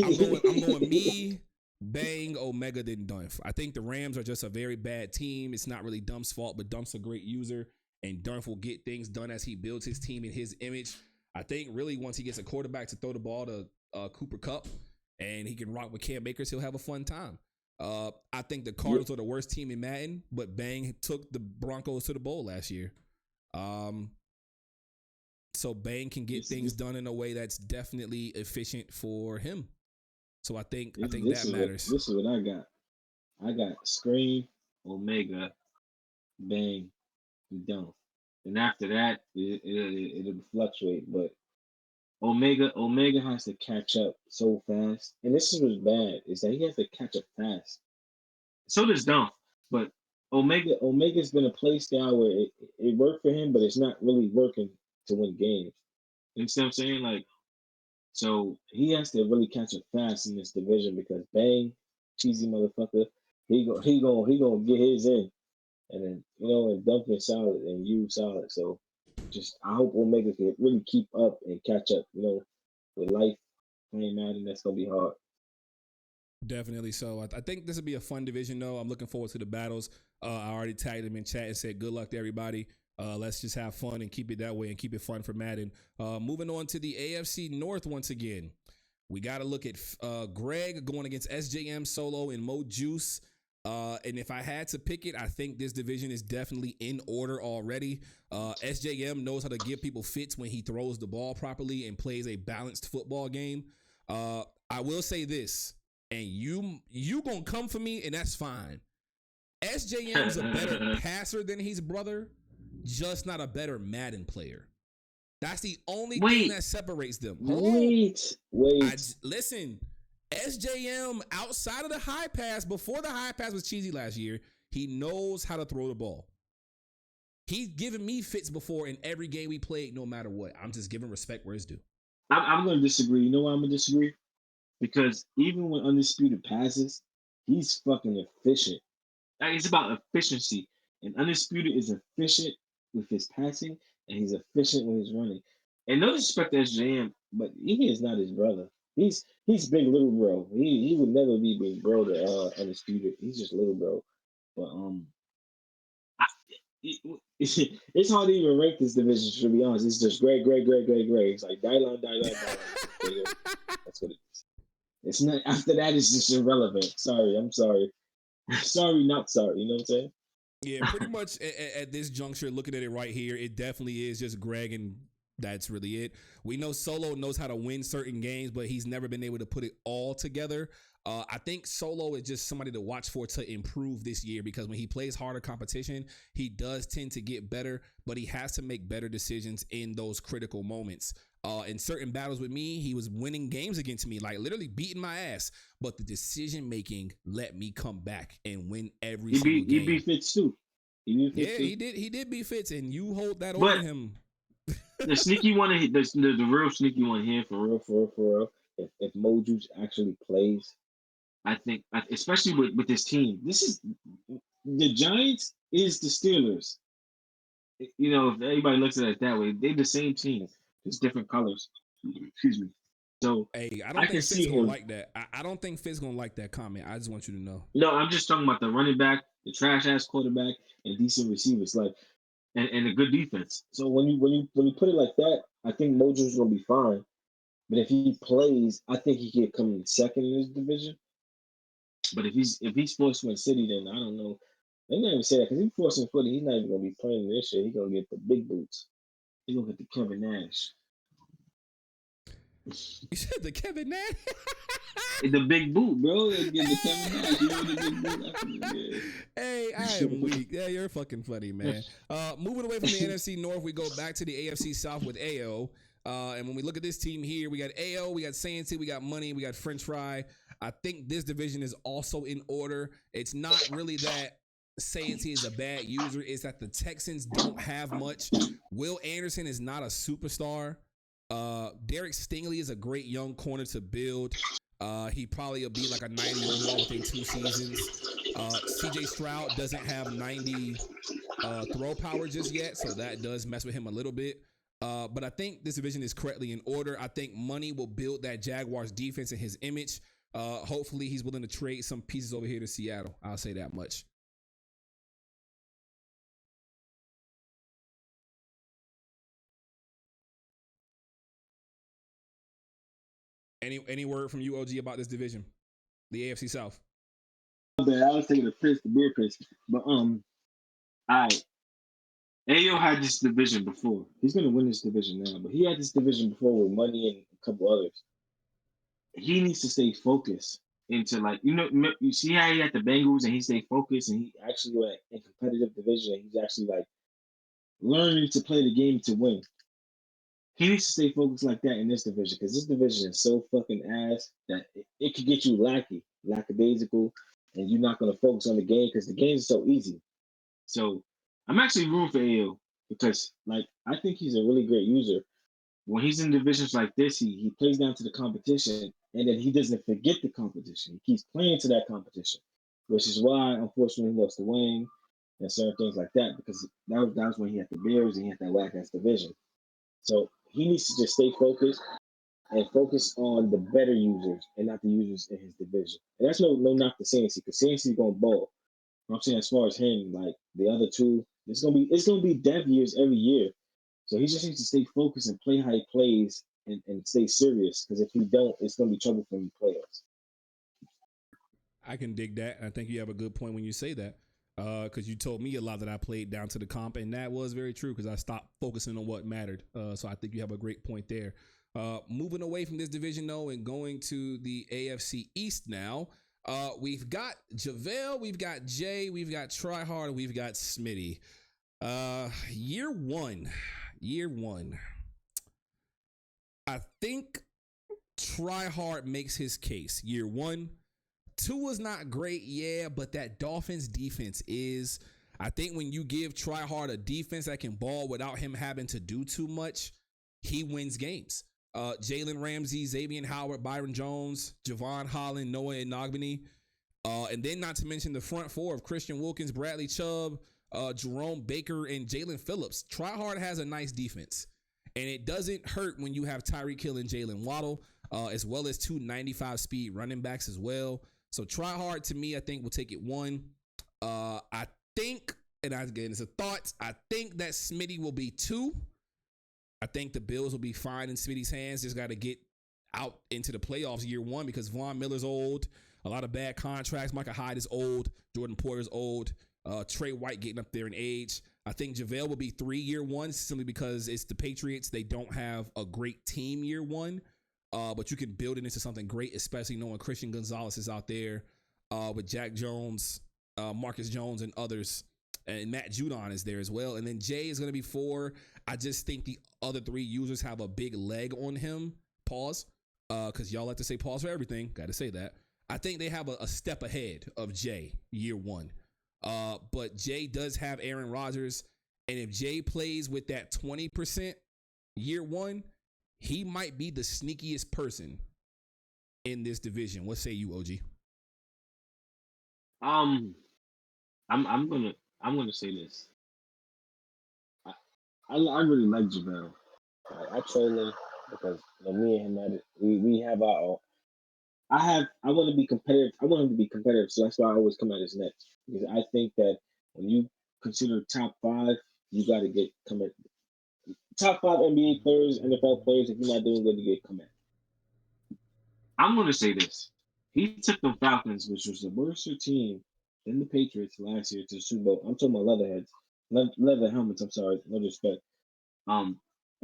I'm going me, Bang, Omega, then Dunf. I think the Rams are just a very bad team. It's not really Dunf's fault, but Dunf's a great user, and Dunf will get things done as he builds his team in his image. I think really once he gets a quarterback to throw the ball to Cooper Kupp and he can rock with Cam Akers, he'll have a fun time. I think the Cardinals are the worst team in Madden, but Bang took the Broncos to the bowl last year. So Bang can get things done in a way that's definitely efficient for him. So I think that matters. This is what I got. I got Scream, Omega, Bang, and Dump. And after that, it'll fluctuate. But Omega has to catch up so fast. And this is what's bad, is that he has to catch up fast. So does Dump. But Omega's been a play style where it worked for him, but it's not really working to win games. You know what I'm saying? Like, so he has to really catch up fast in this division because Bang, cheesy motherfucker, he gonna get his in, and then and Dump is solid and you solid. So just I hope Omega can really keep up and catch up. With life playing Madden, that's gonna be hard. Definitely so. I think this will be a fun division, though. I'm looking forward to the battles. I already tagged him in chat and said good luck to everybody. Let's just have fun and keep it that way and keep it fun for Madden. Moving on to the AFC North once again. We got to look at Greg going against SJM Solo and Mo Juice. And if I had to pick it, I think this division is definitely in order already. SJM knows how to give people fits when he throws the ball properly and plays a balanced football game. I will say this. And you gonna come for me, and that's fine. SJM's a better passer than his brother, just not a better Madden player. That's the only thing that separates them. Wait. Listen, SJM, outside of the high pass, before the high pass was cheesy last year, he knows how to throw the ball. He's given me fits before in every game we played, no matter what. I'm just giving respect where it's due. I'm going to disagree. You know why I'm going to disagree? Because even when Undisputed passes, he's fucking efficient. Like, it's about efficiency. And Undisputed is efficient with his passing, and he's efficient when he's running. And no disrespect to SJM, but he is not his brother. He's big little bro. He would never be big bro to Undisputed. He's just little bro. But it's hard to even rank this division, to be honest. It's just Greg. It's like Dylon. That's what it is. It's not after that. It's just irrelevant. Sorry, I'm sorry. Sorry, not sorry. You know what I'm saying? Yeah, pretty much at this juncture, looking at it right here, it definitely is just Greg, and that's really it. We know Solo knows how to win certain games, but he's never been able to put it all together. I think Solo is just somebody to watch for to improve this year, because when he plays harder competition, he does tend to get better, but he has to make better decisions in those critical moments. In certain battles with me, he was winning games against me, like literally beating my ass. But the decision making let me come back and win every single game. He beat Fitz too. He did. He did beat Fitz, and you hold that over him. The sneaky one, the real sneaky one here, for real. If Moju's actually plays, I think, especially with this team, this is the Giants is the Steelers. You know, if everybody looks at it that way, they're the same team, just different colors. Excuse me. So Hey, I I don't can think Fitz see gonna him. like that. I don't think Fitz gonna like that comment. I just want you to know. No, I'm just talking about the running back, the trash ass quarterback, and decent receivers, like and a good defense. So when you put it like that, I think Mojo's gonna be fine. But if he plays, I think he could come in second in his division. But if he's forced to win City, then I don't know. They not even say that because if he's forced to Footy, he's not even gonna be playing this year. He's gonna get the big boots. He's gonna get the Kevin Nash. You said the Kevin Nash. The big boot, bro. They get the Kevin Nash. You know the big boot. Hey, I am weak. Yeah, you're fucking funny, man. Moving away from the NFC North, we go back to the AFC South with AO. And when we look at this team here, we got AO, we got Sainty, we got Money, we got French Fry. I think this division is also in order. It's not really that Sainty is a bad user. It's that the Texans don't have much. Will Anderson is not a superstar. Derek Stingley is a great young corner to build. He probably will be like a 90 overall within 2 seasons. CJ Stroud doesn't have 90 throw power just yet, so that does mess with him a little bit. But I think this division is correctly in order. I think Money will build that Jaguars defense in his image. Hopefully he's willing to trade some pieces over here to Seattle. I'll say that much. Any word from you, OG, about this division, the AFC South? I was taking the beer piss. But all right. Ayo had this division before. He's gonna win this division now, but he had this division before with Money and a couple others. He needs to stay focused into like you see how he had the Bengals and he stayed focused and he actually like in competitive division. He's actually like learning to play the game to win. He needs to stay focused like that in this division because this division is so fucking ass that it could get you lackadaisical, and you're not gonna focus on the game because the game is so easy. So I'm actually rooting for AO because like I think he's a really great user. When he's in divisions like this, he plays down to the competition and then he doesn't forget the competition. He keeps playing to that competition, which is why unfortunately he lost to Wayne and certain things like that because that was when he had the Bears and he had that whack ass division. So he needs to just stay focused and focus on the better users and not the users in his division. And that's no knock to CNC because CNC is gonna ball. I'm saying as far as him, like the other two, it's gonna be dev years every year. So he just needs to stay focused and play how he plays and stay serious. Because if he don't, it's gonna be trouble for him in playoffs. I can dig that. I think you have a good point when you say that. Because you told me a lot that I played down to the comp, and that was very true because I stopped focusing on what mattered. So I think you have a great point there. Moving away from this division, though, and going to the AFC East now, we've got JaVale, we've got Jay, we've got Tryhard, we've got Smitty. Year one. I think Tryhard makes his case. Year one. Tua's not great, yeah, but that Dolphins defense is. I think when you give Tryhard a defense that can ball without him having to do too much, he wins games. Jalen Ramsey, Xavier Howard, Byron Jones, Javon Holland, Noah Inagbany, and then not to mention the front four of Christian Wilkins, Bradley Chubb, Jerome Baker, and Jalen Phillips. Tryhard has a nice defense, and it doesn't hurt when you have Tyreek Hill and Jalen Waddle, as well as 295 speed running backs as well. So Tryhard to me, I think will take it one. I think, and again, it's a thought. I think that Smitty will be 2. I think the Bills will be fine in Smitty's hands. Just got to get out into the playoffs year one because Von Miller's old. A lot of bad contracts. Micah Hyde is old. Jordan Porter's old. Trey White getting up there in age. I think JaVale will be 3 year one simply because it's the Patriots. They don't have a great team year one. But you can build it into something great, especially knowing Christian Gonzalez is out there with Jack Jones, Marcus Jones, and others. And Matt Judon is there as well. And then Jay is going to be 4. I just think the other 3 users have a big leg on him. Pause. Because y'all like to say pause for everything. Got to say that. I think they have a step ahead of Jay year one. But Jay does have Aaron Rodgers. And if Jay plays with that 20% year one, he might be the sneakiest person in this division. What say you, OG? I'm gonna say this. I really like JaVale. I troll him because me and him had it. We have our own. I want to be competitive. I want him to be competitive, so that's why I always come at his neck because I think that when you consider top five, you got to come at top five NBA players, NFL players. If you're not doing good, you get come at. I'm gonna say this: he took the Falcons, which was the worst team than the Patriots last year, to the Super Bowl. I'm talking about leatherheads, leather helmets. I'm sorry, no disrespect. And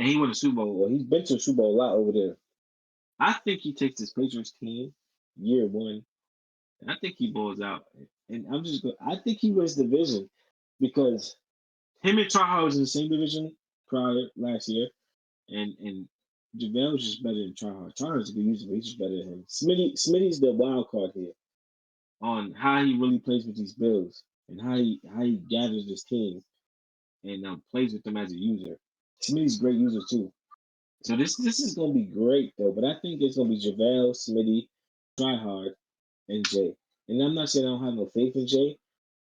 he won the Super Bowl. Well, he's been to the Super Bowl a lot over there. I think he takes this Patriots team year one, and I think he balls out. And I think he wins the division because him and Charles was in the same division prior last year, and JaVale was just better than Charles. Charles is a good user, but he's just better than him. Smitty's the wild card here on how he really plays with these Bills and how he gathers his team and plays with them as a user. Smitty's a great user too. So this is gonna be great though, but I think it's gonna be JaVale, Smitty, Tryhard, and Jay. And I'm not saying I don't have no faith in Jay,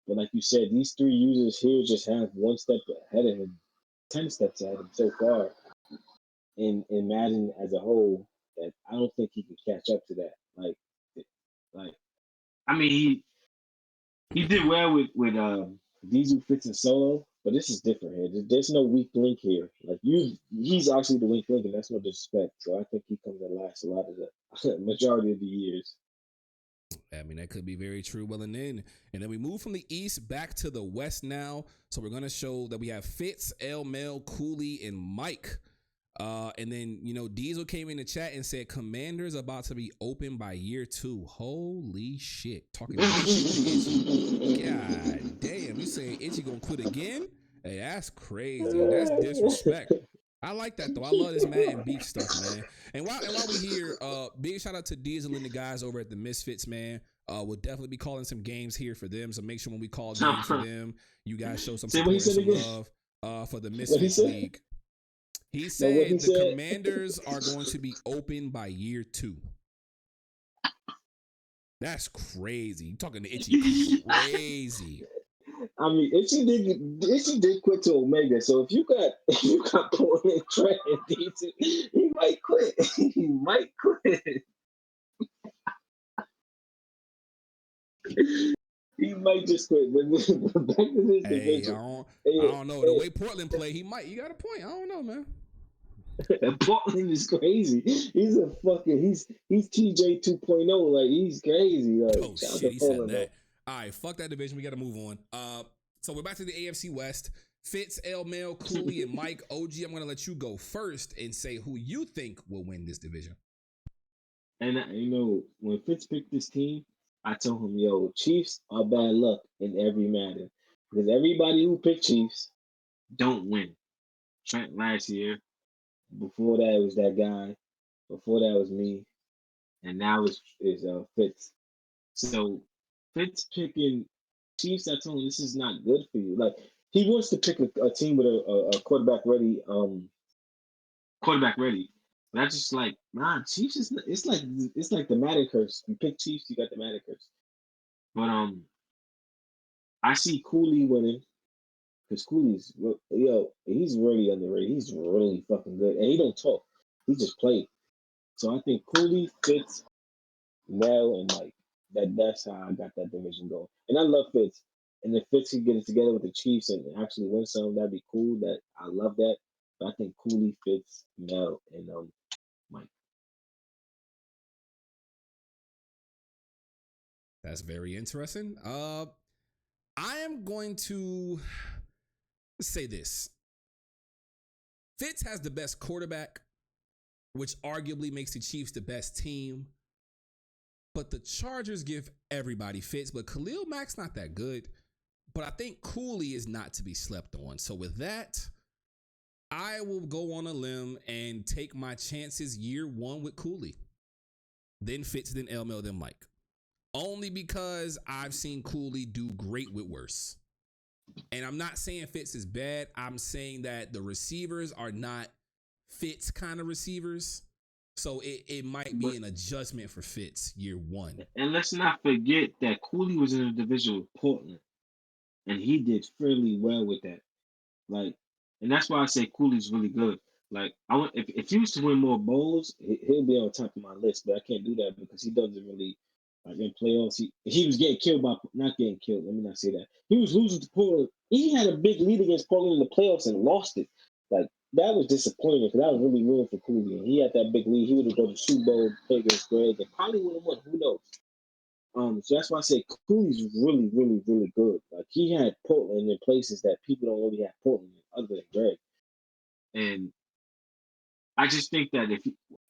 but like you said, these three users here just have one step ahead of him, 10 steps ahead of him so far in Madden as a whole that I don't think he can catch up to that. Like I mean he did well with Diesel, Fitz, and Solo, but this is different here. There's no weak link here. Like he's actually the weak link, and that's no disrespect. So I think he comes at last a lot of the majority of the years. I mean, that could be very true. Well, and then we move from the East back to the West now. So we're going to show that we have Fitz, L, Mel, Cooley, and Mike. And then, Diesel came in the chat and said Commanders about to be open by year 2. Holy shit. Talking about Itchy. God damn. You saying Itchy going to quit again? Hey, that's crazy. That's disrespect. I like that though. I love this Madden beef stuff, man. And while we here, big shout out to Diesel and the guys over at the Misfits, man. We'll definitely be calling some games here for them. So make sure when we call games for them, you guys show some support and some love for the Misfits League. He said the Commanders are going to be open by year 2. That's crazy. You talking to Itchy crazy. I mean, Itchy did quit to Omega, so if you got Portland, Trent, and Diesel, he might quit. He might quit. He might just quit. But back to this division. I don't know. The way Portland play, he might. You got a point. I don't know, man. Portland is crazy. He's a fucking he's TJ 2.0. Like he's crazy. Like, oh shit, he said that. All right, fuck that division. We got to move on. So we're back to the AFC West. Fitz, L, Mel, Cooley, and Mike. OG, I'm going to let you go first and say who you think will win this division. And when Fitz picked this team, I told him, yo, Chiefs are bad luck in every Madden because everybody who picked Chiefs don't win. Trent last year. Before that, it was that guy. Before that was me. And now it's Fitz. So Fitz picking Chiefs, I told him this is not good for you. Like he wants to pick a team with a quarterback ready. But I just like, nah, Chiefs is it's like the Madden curse. You pick Chiefs, you got the Madden curse. But I see Cooley winning. Because Cooley's, he's really underrated. He's really fucking good. And he don't talk. He just plays. So I think Cooley, Fitz, Mel, and Mike. That's how I got that division going. And I love Fitz. And if Fitz can get it together with the Chiefs and actually win some, that'd be cool. I love that. But I think Cooley, Fitz, Mel, and Mike. That's very interesting. I am going to say this. Fitz has the best quarterback, which arguably makes the Chiefs the best team. But the Chargers give everybody Fitz, but Khalil Mack's not that good. But I think Cooley is not to be slept on. So with that, I will go on a limb and take my chances year 1 with Cooley. Then Fitz, then Elmel, then Mike. Only because I've seen Cooley do great with worse. And I'm not saying Fitz is bad. I'm saying that the receivers are not Fitz kind of receivers. So it might be an adjustment for Fitz year 1. And let's not forget that Cooley was in a division with Portland. And he did fairly well with that. Like, and that's why I say Cooley's really good. Like I want if he was to win more bowls, he'll be on top of my list. But I can't do that because he doesn't really like in playoffs. He was getting killed by not getting killed. Let me not say that. He was losing to Portland. He had a big lead against Portland in the playoffs and lost it. Like that was disappointing because I was really rooting for Cooley. And he had that big lead. He would have gone to Super Bowl, play against Greg, and probably would have won. Who knows? So that's why I say Cooley's really, really, really good. Like he had Portland in places that people don't really have Portland in, other than Greg. And I just think that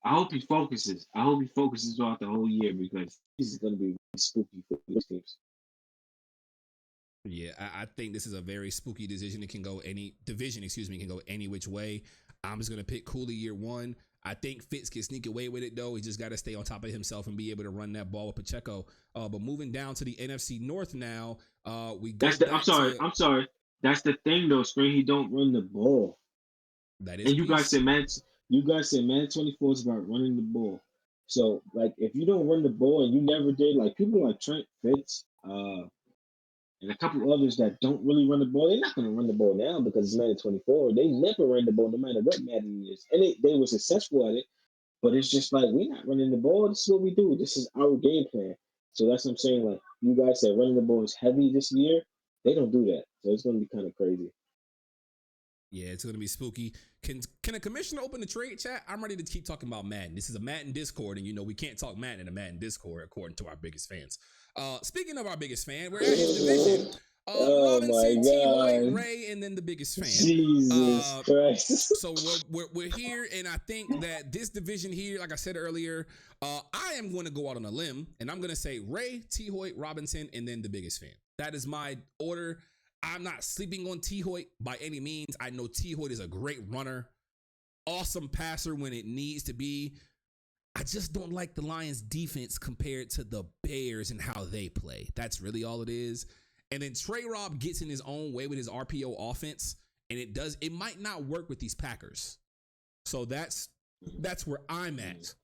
I hope he focuses. I hope he focuses throughout the whole year because this is going to be really spooky for these teams. Yeah, I think this is a very spooky division. It can go any division, can go any which way. I'm just gonna pick Cooley year one. I think Fitz can sneak away with it though. He just got to stay on top of himself and be able to run that ball with Pacheco. But moving down to the NFC North now, we go. I'm sorry. That's the thing though, Spring. He don't run the ball. That is. And you guys said Madden 24 is about running the ball. So like if you don't run the ball and you never did, like people like Trent Fitz, and a couple others that don't really run the ball, they're not going to run the ball now because it's Madden 24. They never ran the ball no matter what Madden is. And they were successful at it, but it's just like, we're not running the ball. This is what we do. This is our game plan. So that's what I'm saying. Like, you guys said running the ball is heavy this year. They don't do that. So it's going to be kind of crazy. Yeah, it's gonna be spooky. Can a commissioner open the trade chat? I'm ready to keep talking about Madden. This is a Madden Discord, and we can't talk Madden in a Madden Discord according to our biggest fans. Speaking of our biggest fan, we're at his division. Robinson, T. Hoyt, Ray, and then the biggest fan. Jesus Christ. So we're here, and I think that this division here, like I said earlier, I am going to go out on a limb, and I'm going to say Ray, T. Hoyt, Robinson, and then the biggest fan. That is my order. I'm not sleeping on T. Hoyt by any means. I know T. Hoyt is a great runner, awesome passer when it needs to be. I just don't like the Lions defense compared to the Bears and how they play. That's really all it is. And then Trey Rob gets in his own way with his RPO offense, and it might not work with these Packers. So that's where I'm at.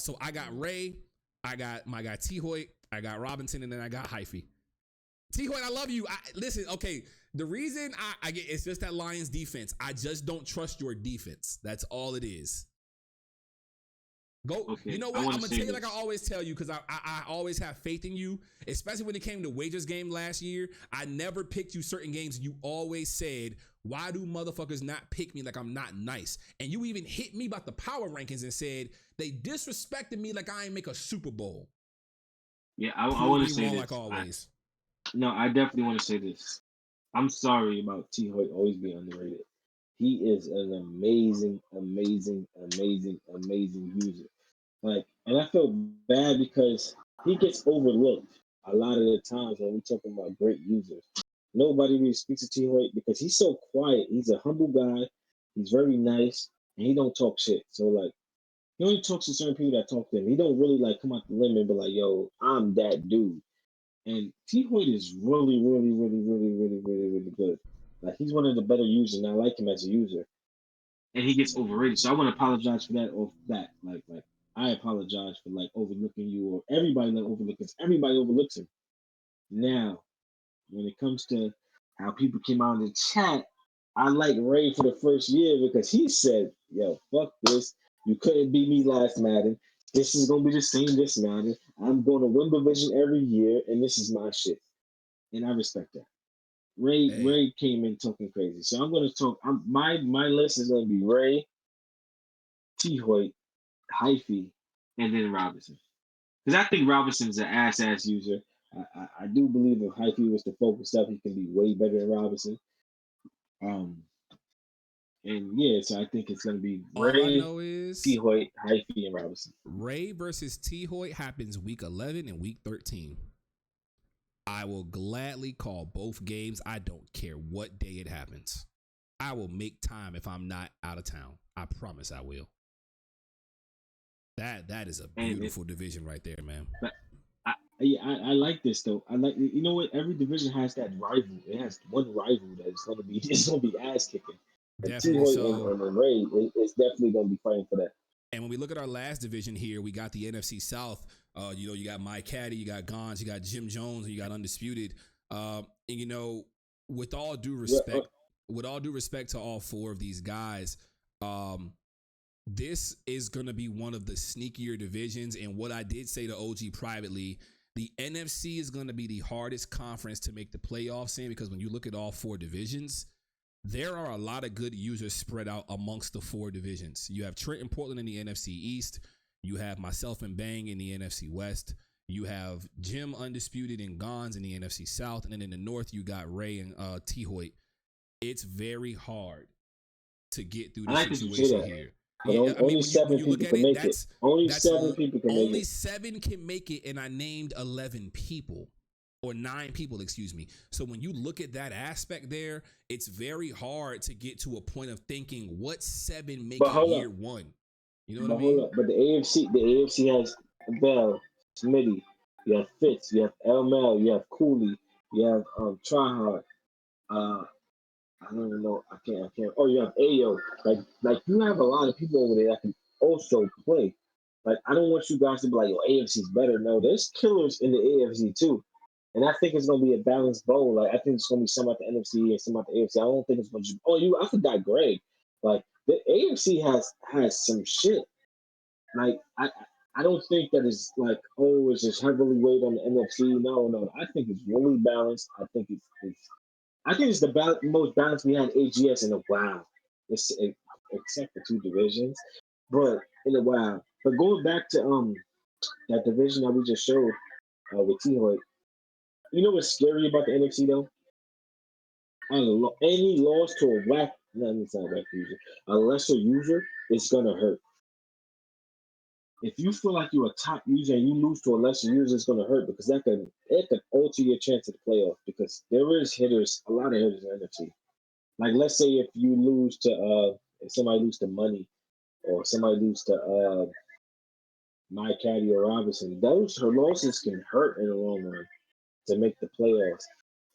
So I got Ray, I got my guy T. Hoyt, I got Robinson, and then I got Hyphy. T. Hoyt, I love you. Listen, okay, the reason I get it's just that Lions defense. I just don't trust your defense. That's all it is. Go. Okay, you know what? I'm gonna tell you like I always tell you because I always have faith in you, especially when it came to Wagers game last year. I never picked you certain games. You always said, why do motherfuckers not pick me like I'm not nice? And you even hit me about the power rankings and said they disrespected me like I ain't make a Super Bowl. Yeah, I want to say this. Like always. I definitely want to say this. I'm sorry about T. Hoyt always being underrated. He is an amazing, amazing, amazing, amazing user. Like, and I feel bad because he gets overlooked a lot of the times when we're talking about great users. Nobody really speaks to T. Hoyt because he's so quiet. He's a humble guy. He's very nice, and he don't talk shit. So like, he only talks to certain people that talk to him. He don't really like come out the limb and be like, "Yo, I'm that dude." And T. Hoyt is really, really, really, really, really, really, really good. Like he's one of the better users, and I like him as a user. And he gets overrated, so I want to apologize for that. Off that, like I apologize for like overlooking you or everybody that overlooks. Everybody overlooks him. Now, when it comes to how people came out in the chat, I like Ray for the first year because he said, "Yo, fuck this. You couldn't beat me last Madden. This is gonna be the same this Madden. I'm going to win division every year, and this is my shit." And I respect that. Ray came in talking crazy, so I'm gonna talk. My list is gonna be Ray, T. Hoyt, Hyphy, and then Robinson. Because I think Robinson's an ass user. I do believe if Hyphy was to focus up, he can be way better than Robinson. And yeah, so I think it's gonna be Ray, all I know is T. Hoyt, Hyphy, and Robinson. Ray versus T. Hoyt happens week 11 and week 13. I will gladly call both games. I don't care what day it happens. I will make time if I'm not out of town. I promise I will. That is a beautiful division right there, man. But I like this though. I like, you know what? Every division has that rival. It has one rival that is gonna be ass kicking. And T. Hoyt and Ray is definitely gonna be fighting for that. And when we look at our last division here, we got the NFC South. You got Mike Caddy, you got Gons, you got Jim Jones, and you got Undisputed. And with all due respect, with all due respect to all four of these guys, this is going to be one of the sneakier divisions. And what I did say to OG privately, the NFC is going to be the hardest conference to make the playoffs in, because when you look at all four divisions, there are a lot of good users spread out amongst the four divisions. You have Trent and Portland in the NFC East. You have myself and Bang in the NFC West. You have Jim Undisputed and Gons in the NFC South. And then in the North, you got Ray and T-Hoyt. It's very hard to get through the situation here. But only 7 people can make it. Only 7 people can make it. Only 7 can make it, and I named 11 people. Or 9 people, excuse me. So when you look at that aspect there, it's very hard to get to a point of thinking what 7 make it year one. You know what I mean? But the AFC has Bell, Smitty, you have Fitz, you have Elmel, you have Cooley, you have Tryhard. I don't even know. I can't. Oh, you have Ayo. Like you have a lot of people over there that can also play. Like, I don't want you guys to be like, yo, AFC's better. No, there's killers in the AFC too. And I think it's gonna be a balanced bowl. Like, I think it's gonna be some at the NFC and some at the AFC. I don't think it's gonna just I forgot Greg. Like, the AFC has some shit. Like, I don't think that it's like, it's just heavily weighted on the NFC. No. I think it's really balanced. I think it's the most balanced we had AGS in a while. Except for 2 divisions, but in a while. But going back to that division that we just showed with T-Hoyt, you know what's scary about the NFC though? Any loss to a lesser user is gonna hurt. If you feel like you're a top user and you lose to a lesser user, it's gonna hurt, because it could alter your chance of the playoff, because there is a lot of hitters in the NFC. Like, let's say if you lose to if somebody lose to Money, or somebody lose to My Caddy or Robinson, her losses can hurt in the long run to make the playoffs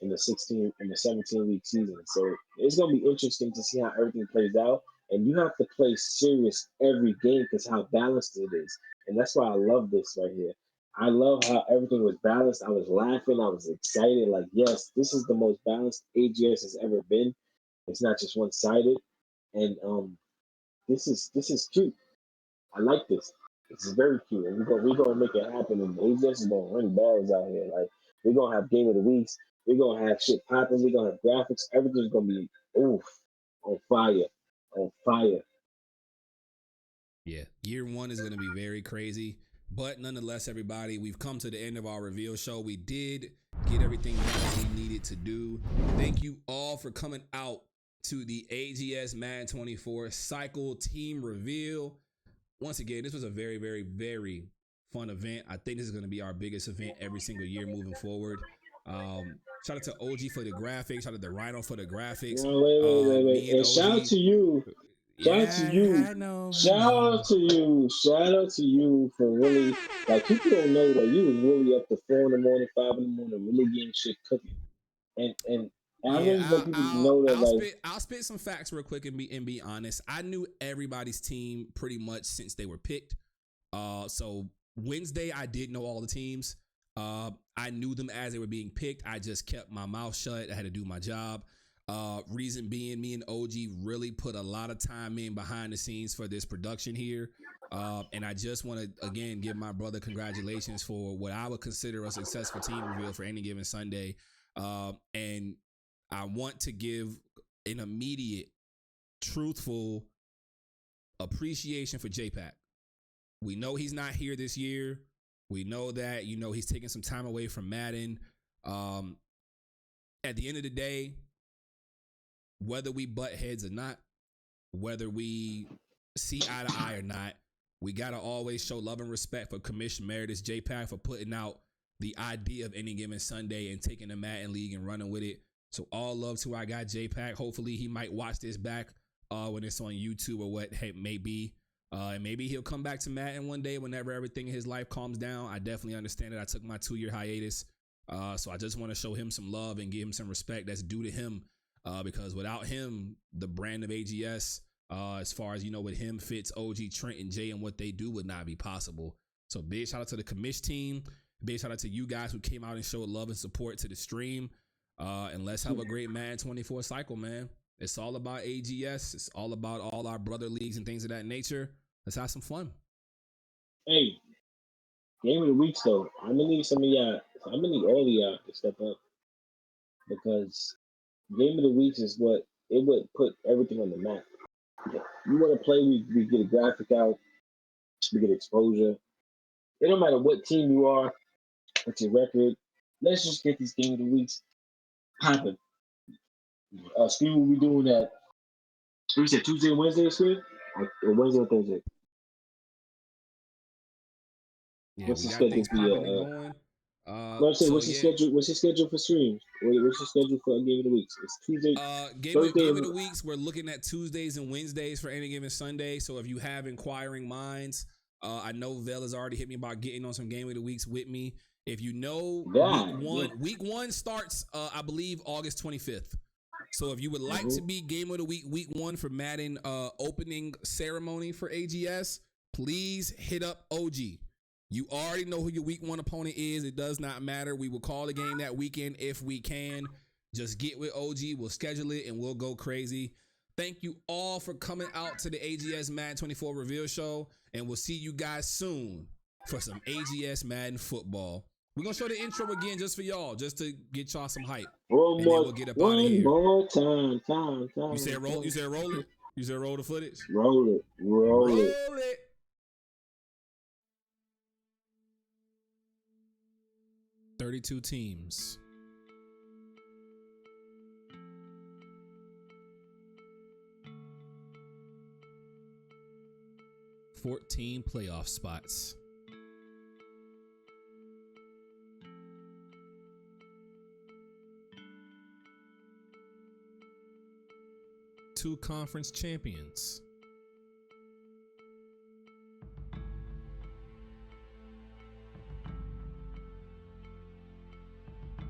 in the 17-week season. So it's gonna be interesting to see how everything plays out. And you have to play serious every game because how balanced it is. And that's why I love this right here. I love how everything was balanced. I was laughing. I was excited. Like, yes, this is the most balanced AGS has ever been. It's not just one-sided. And this is cute. I like this. This is very cute. And we're gonna make it happen. And AGS is gonna ring bells out here. Like, we're gonna have game of the weeks. We're gonna have shit popping. We're gonna have graphics. Everything's gonna be on fire. On fire. Yeah, year one is going to be very crazy. But nonetheless, everybody, we've come to the end of our reveal show. We did get everything that we needed to do. Thank you all for coming out to the AGS Madden 24 Cycle Team Reveal. Once again, this was a very, very, very fun event. I think this is going to be our biggest event every single year moving forward. Shout out to OG for the graphics. Shout out to Rhino for the graphics. Wait. And shout out to you. Shout out to you. Shout out to you for really, like, people don't know that you was really up to 4 in the morning, 5 in the morning, really getting shit cooking. And I really want people to know that, I'll spit some facts real quick and be honest. I knew everybody's team pretty much since they were picked. So Wednesday, I did know all the teams. I knew them as they were being picked. I just kept my mouth shut. I had to do my job. Reason being, me and OG really put a lot of time in behind the scenes for this production here. And I just want to, again, give my brother congratulations for what I would consider a successful team reveal for any given Sunday. And I want to give an immediate, truthful appreciation for JPack. We know he's not here this year. We know that, he's taking some time away from Madden. At the end of the day, whether we butt heads or not, whether we see eye to eye or not, we got to always show love and respect for Commissioner Emeritus JPack for putting out the idea of any given Sunday and taking the Madden League and running with it. So all love to our guy JPack. Hopefully he might watch this back when it's on YouTube or what it may be. And maybe he'll come back to Madden one day whenever everything in his life calms down. I definitely understand it. I took my 2-year hiatus. So I just want to show him some love and give him some respect that's due to him. Because without him, the brand of AGS, as far as, with him, Fitz, OG, Trent, and Jay and what they do would not be possible. So big shout out to the commish team. Big shout out to you guys who came out and showed love and support to the stream. And let's have a great Madden 24 cycle, man. It's all about AGS. It's all about all our brother leagues and things of that nature. Let's have some fun. Hey, game of the weeks though. I'm gonna need some of y'all. I'm gonna need all of y'all to step up because game of the weeks is what it would put everything on the map. You want to play? We get a graphic out. We get exposure. It don't matter what team you are, what's your record. Let's just get these game of the weeks popping. Steve will be doing that. We said Tuesday and Wednesday, Steve? Or Wednesday and Thursday? Yeah, What's we the got schedule things for popping and your? going. No, I'm saying, So what's your yeah, schedule? What's your schedule for streams? What's your schedule for game of the weeks? It's Tuesday, Thursday. Game of the weeks. We're looking at Tuesdays and Wednesdays for any given Sunday. So if you have inquiring minds, I know Vel has already hit me about getting on some game of the weeks with me. If you know week one starts, I believe August 25th. So if you would like to be game of the week 1 for Madden opening ceremony for AGS, please hit up OG. You already know who your week 1 opponent is. It does not matter. We will call the game that weekend if we can. Just get with OG. We'll schedule it and we'll go crazy. Thank you all for coming out to the AGS Madden 24 reveal show. And we'll see you guys soon for some AGS Madden football. We're going to show the intro again just for y'all, just to get y'all some hype. One more time. You said roll? You said roll it? You said roll the footage? Roll it. 32 teams. $14 playoff spots. Two conference champions.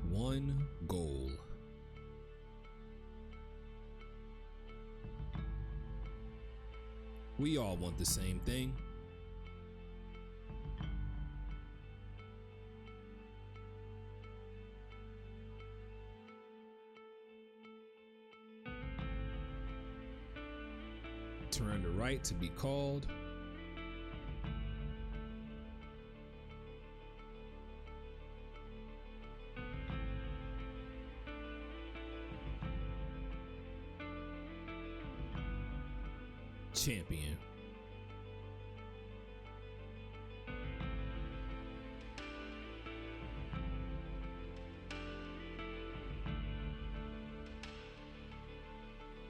One goal. We all want the same thing. To earn the right to be called champion.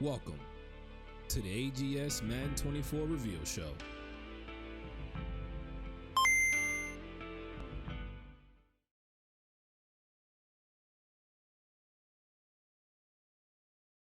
Welcome to the AGS Madden 24 reveal show.